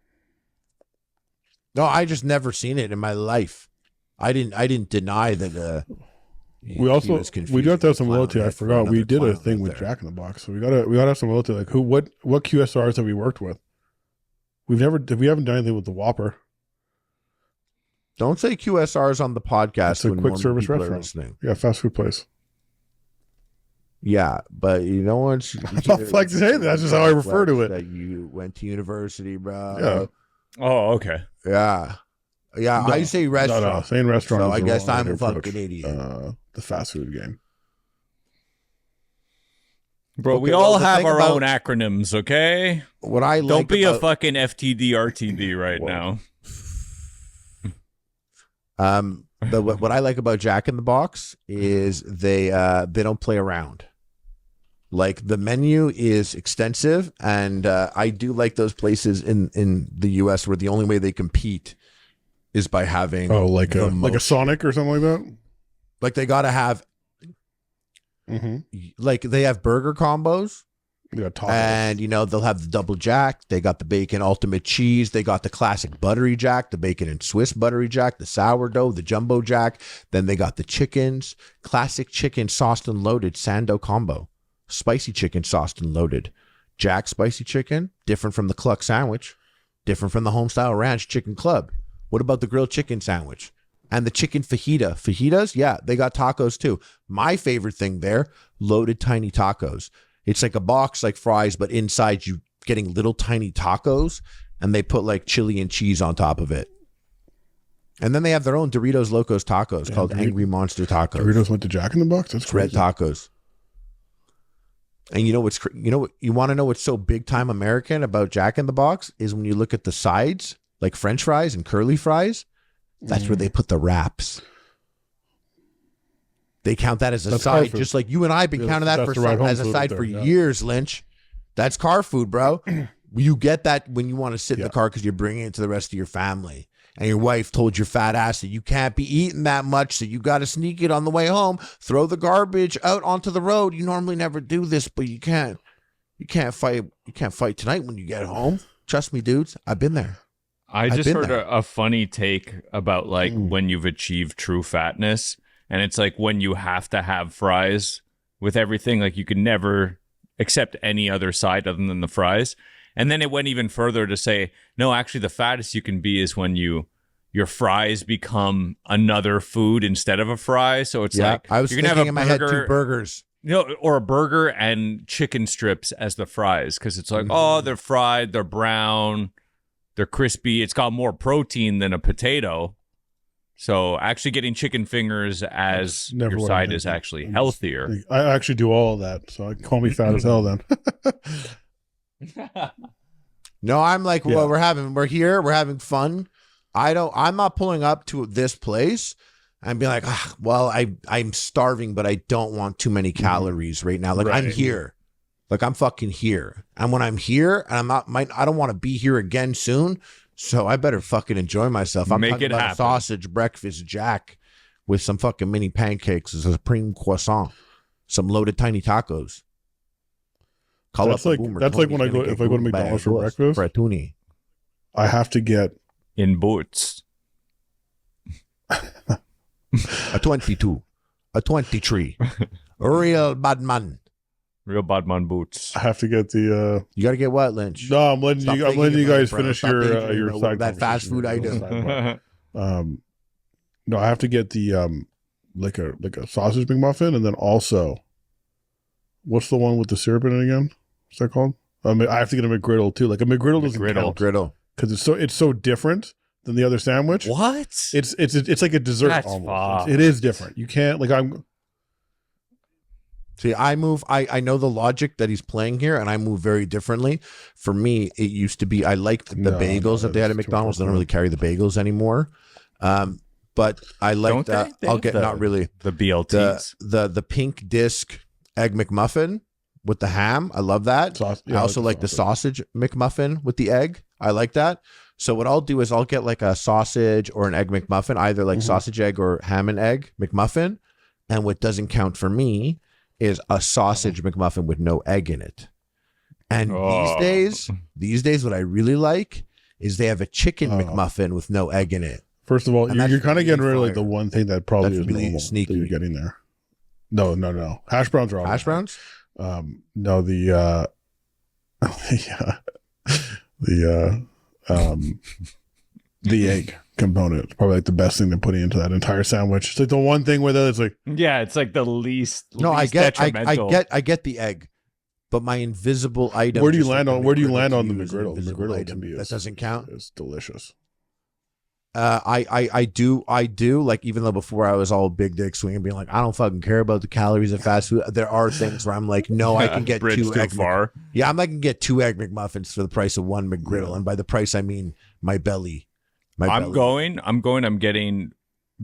No, I just never seen it in my life. I didn't deny that. We do have to have some loyalty. I forgot we did a thing with Jack in the Box, so we gotta have some loyalty. Like what QSRs have we worked with? We haven't done anything with the Whopper. Don't say QSRs on the podcast. It's a quick service restaurant. Yeah, fast food place. Yeah, but you know what? I'm not like to say that. That's just how I refer to it. That you went to university, bro. Yeah. Oh, okay. Yeah. Yeah, I say restaurant. No, saying restaurant. So I guess I'm a fucking idiot. The fast food game. Bro, we all have our own acronyms, okay? What I like Don't be a fucking FTD RTD right now. What I like about Jack in the Box is they don't play around. Like the menu is extensive, and I do like those places in the US where the only way they compete is by having like a Sonic or something like that. Like they got to have like they have burger combos. They got tacos. And they'll have the double jack. They got the bacon ultimate cheese. They got the classic buttery jack, the bacon and Swiss buttery jack, the sourdough, the jumbo jack. Then they got the chickens, classic chicken sauced and loaded Sando combo, spicy chicken sauced and loaded, Jack spicy chicken, different from the cluck sandwich, different from the homestyle ranch chicken club. What about the grilled chicken sandwich? And the chicken fajita. Fajitas? Yeah, they got tacos too. My favorite thing there, loaded tiny tacos. It's like a box like fries, but inside you getting little tiny tacos, and they put like chili and cheese on top of it. And then they have their own Doritos Locos tacos called Angry Monster Tacos. Doritos went to Jack in the Box? That's crazy. Red tacos. And you want to know what's so big time American about Jack in the Box is when you look at the sides, like French fries and curly fries, that's where they put the wraps. They count that as a side, just like you and I have been counting that as a side for years, Lynch. That's car food, bro. You get that when you want to sit in the car because you're bringing it to the rest of your family. And your wife told your fat ass that you can't be eating that much, so you got to sneak it on the way home. Throw the garbage out onto the road. You normally never do this, but you can't. You can't fight. You can't fight tonight when you get home. Trust me, dudes. I've been there. I just heard a funny take about like when you've achieved true fatness. And it's like when you have to have fries with everything, like you can never accept any other side other than the fries. And then it went even further to say, no, actually the fattest you can be is when your fries become another food instead of a fry. So it's like I was you're gonna have in my head 2 burgers. Or a burger and chicken strips as the fries. Because it's like, oh, they're fried, they're brown, they're crispy. It's got more protein than a potato. So actually getting chicken fingers as your side is actually healthier. I actually do all of that, so call me fat as hell then. No, I'm like, well, we're here, we're having fun. I'm not pulling up to this place and being like, I'm starving, but I don't want too many calories right now. Like I'm here. Like I'm fucking here. And when I'm here and I don't want to be here again soon. So I better fucking enjoy myself. I'm talking about a sausage breakfast Jack with some fucking mini pancakes, a supreme croissant, some loaded tiny tacos. That's like when I go to McDonald's for breakfast. Fratuni. I have to get in boots. A 22, a 23, a real bad man. Real bad man boots. I have to get the. You got to get what, Lynch? No, I'm letting you guys finish your side. That fast food item. No, I have to get the like a sausage McMuffin, and then also, what's the one with the syrup in it again? What's that called? I have to get a McGriddle too. Like a McGriddle doesn't count because it's so different than the other sandwich. What? It's like a dessert. That's almost. It is different. You can't like I'm. See, I know the logic that he's playing here, and I move very differently. For me, it used to be I liked the bagels that they had at McDonald's. They don't really carry the bagels anymore. But I like that. I'll get not really the BLTs. The pink disc egg McMuffin with the ham. I love that. I also like the sausage McMuffin with the egg. I like that. So what I'll do is I'll get like a sausage or an egg McMuffin, either like sausage egg or ham and egg McMuffin. And what doesn't count for me is a sausage McMuffin with no egg in it. And these days, what I really like is they have a chicken McMuffin with no egg in it. First of all, you're kind of getting rid of like the one thing that probably is really sneaky. That you're getting there. No. Hash browns are all hash browns. No, the egg component is probably like the best thing to put into that entire sandwich. It's like the one thing where it's like, it's like the least. No, I get the egg, but my invisible item. Where do you land on the McGriddle? The McGriddle to me that doesn't count. It's delicious. I do like, even though before I was all big dick swinging, being like, I don't fucking care about the calories of fast food. There are things where I'm like, no, I can get two egg. I'm like, I can get 2 egg McMuffins for the price of 1 McGriddle, and by the price I mean my belly. I'm getting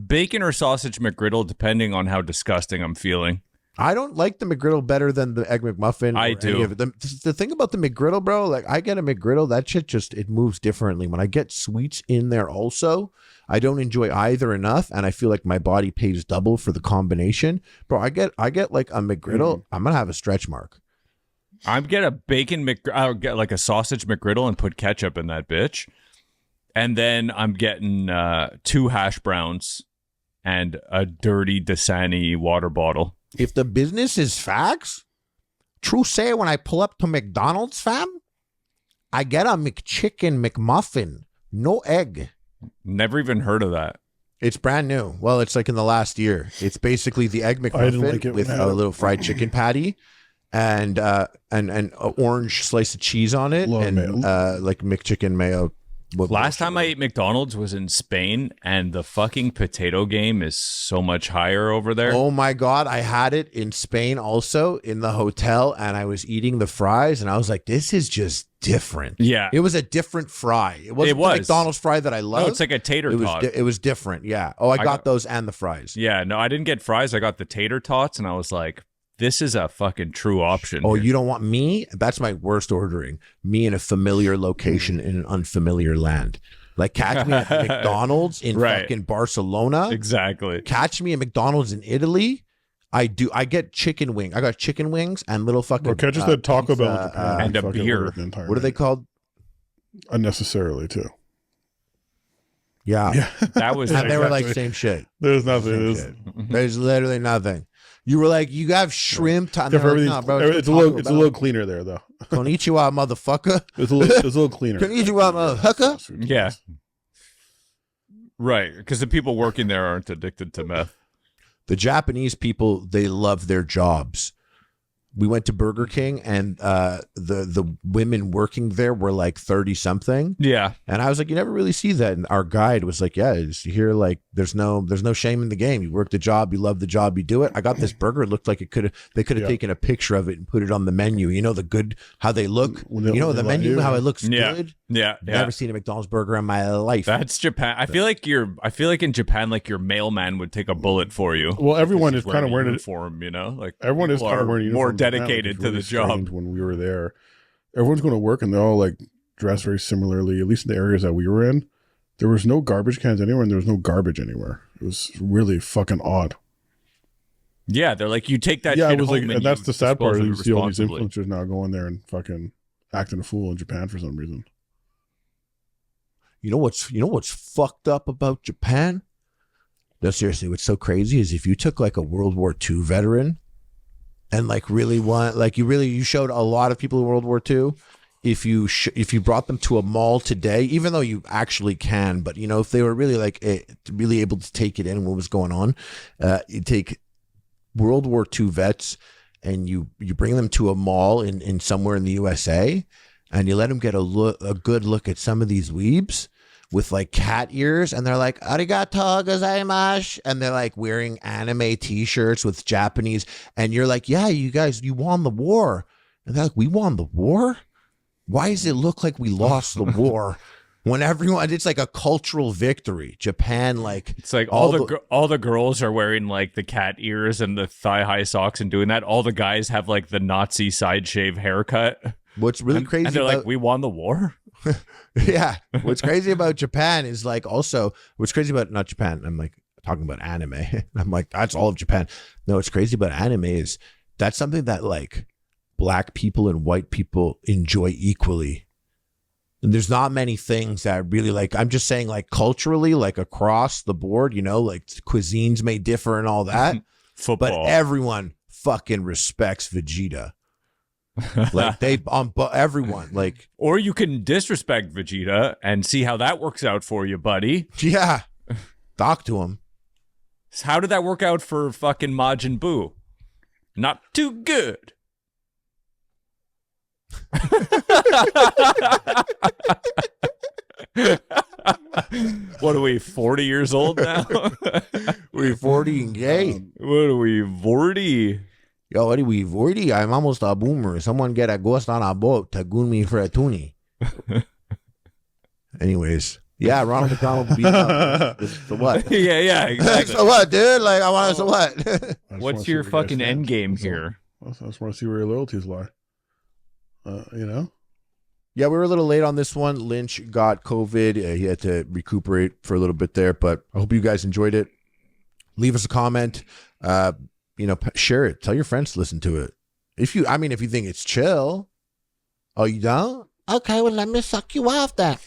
bacon or sausage McGriddle, depending on how disgusting I'm feeling. I don't like the McGriddle better than the egg McMuffin. I do. The thing about the McGriddle, bro, like I get a McGriddle, that shit it moves differently. When I get sweets in there also, I don't enjoy either enough, and I feel like my body pays double for the combination. Bro, I get like a McGriddle, I'm gonna have a stretch mark. I'll get I'll get like a sausage McGriddle and put ketchup in that bitch. And then I'm getting 2 hash browns and a dirty Dasani water bottle. If the business is facts, true say when I pull up to McDonald's, fam, I get a McChicken McMuffin, no egg. Never even heard of that. It's brand new. Well, it's like in the last year. It's basically the egg McMuffin with a little fried chicken patty and an orange slice of cheese on it, and like McChicken mayo. Last time I ate McDonald's was in Spain, and the fucking potato game is so much higher over there. Oh my God. I had it in Spain also in the hotel, and I was eating the fries, and I was like, this is just different. Yeah. It was a different fry. It wasn't the McDonald's fry that I love. No, it's like a tater tot. It was different. Yeah. Oh, I got those and the fries. Yeah. No, I didn't get fries. I got the tater tots, and I was like, this is a fucking true option. Oh, you don't want me? That's my worst ordering. Me in a familiar location in an unfamiliar land. Like, catch me at McDonald's in fucking Barcelona. Exactly. Catch me at McDonald's in Italy. I get chicken wing. I got chicken wings and little fucking. Or catch us at Taco Bell in Japan and a beer. What are they called? Unnecessarily too. Yeah. That was. And they were like, same shit. There's nothing. There's literally nothing. You were like, you have shrimp. It's a little cleaner there, though. Konnichiwa, motherfucker. It's a little cleaner. Konnichiwa, motherfucker. Yeah. Right, because the people working there aren't addicted to meth. The Japanese people, they love their jobs. We went to Burger King, and the women working there were like 30 something. Yeah, and I was like, you never really see that. And our guide was like, yeah, you hear like there's no shame in the game. You work the job, you love the job, you do it. I got this burger. It looked like they could have taken a picture of it and put it on the menu. You know how they look. The menu, how it looks good. Yeah. Never seen a McDonald's burger in my life. That's Japan. I feel like in Japan, like your mailman would take a bullet for you. Well, everyone is kind of wearing it for him. You know, like everyone is kind of wearing more dedicated to the job. When we were there, everyone's going to work and they're all like dressed very similarly. At least in the areas that we were in, there was no garbage cans anywhere, and there was no garbage anywhere. It was really fucking odd. Yeah, they're like, you take that. Yeah, shit it was home like, and that's the sad part. You see all these responsibly. influencers now going there and fucking acting a fool in Japan for some reason. You know what's fucked up about Japan? No, seriously, what's so crazy is if you took like a World War II veteran and like really you showed a lot of people in World War II. If you brought them to a mall today, even though you actually can, but if they were really really able to take it in what was going on, you take World War II vets and you bring them to a mall in somewhere in the USA, and you let them get a good look at some of these weebs with like cat ears, and they're like, arigato gozaimasu, and they're like wearing anime t-shirts with Japanese, and you're like, yeah, you guys, you won the war. And they're like, we won the war? Why does it look like we lost the war? When everyone, it's like a cultural victory. Japan, like, it's like all the girls are wearing like the cat ears and the thigh-high socks and doing that. All the guys have like the Nazi side shave haircut. What's really crazy, and they're like, we won the war. Yeah. What's crazy about Japan is like also what's crazy about not Japan. I'm like talking about anime. I'm like, that's all of Japan. No, what's crazy about anime is that's something that like black people and white people enjoy equally. And there's not many things that really like, I'm just saying like culturally, like across the board, you know, like cuisines may differ and all that. Football. But everyone fucking respects Vegeta. Like they everyone like, or you can disrespect Vegeta and see how that works out for you, buddy. Yeah, talk to him. So how did that work out for fucking Majin Buu? Not too good. What are we, 40 years old now? We're 40 and gay. What are we, 40? Yo, what are we, 40? I'm almost a boomer. Someone get a ghost on a boat to goon me for a toonie. Anyways, yeah, Ronald McDonald beat up. So what? Yeah, exactly. So what, dude? Like, I want to, so what? What's your fucking end game here? I just want to see where your loyalties lie. You know? Yeah, we were a little late on this one. Lynch got COVID. He had to recuperate for a little bit there, but I hope you guys enjoyed it. Leave us a comment. You know, share it. Tell your friends to listen to it. If you think it's chill. Oh, you don't? Okay, well, let me suck you off then.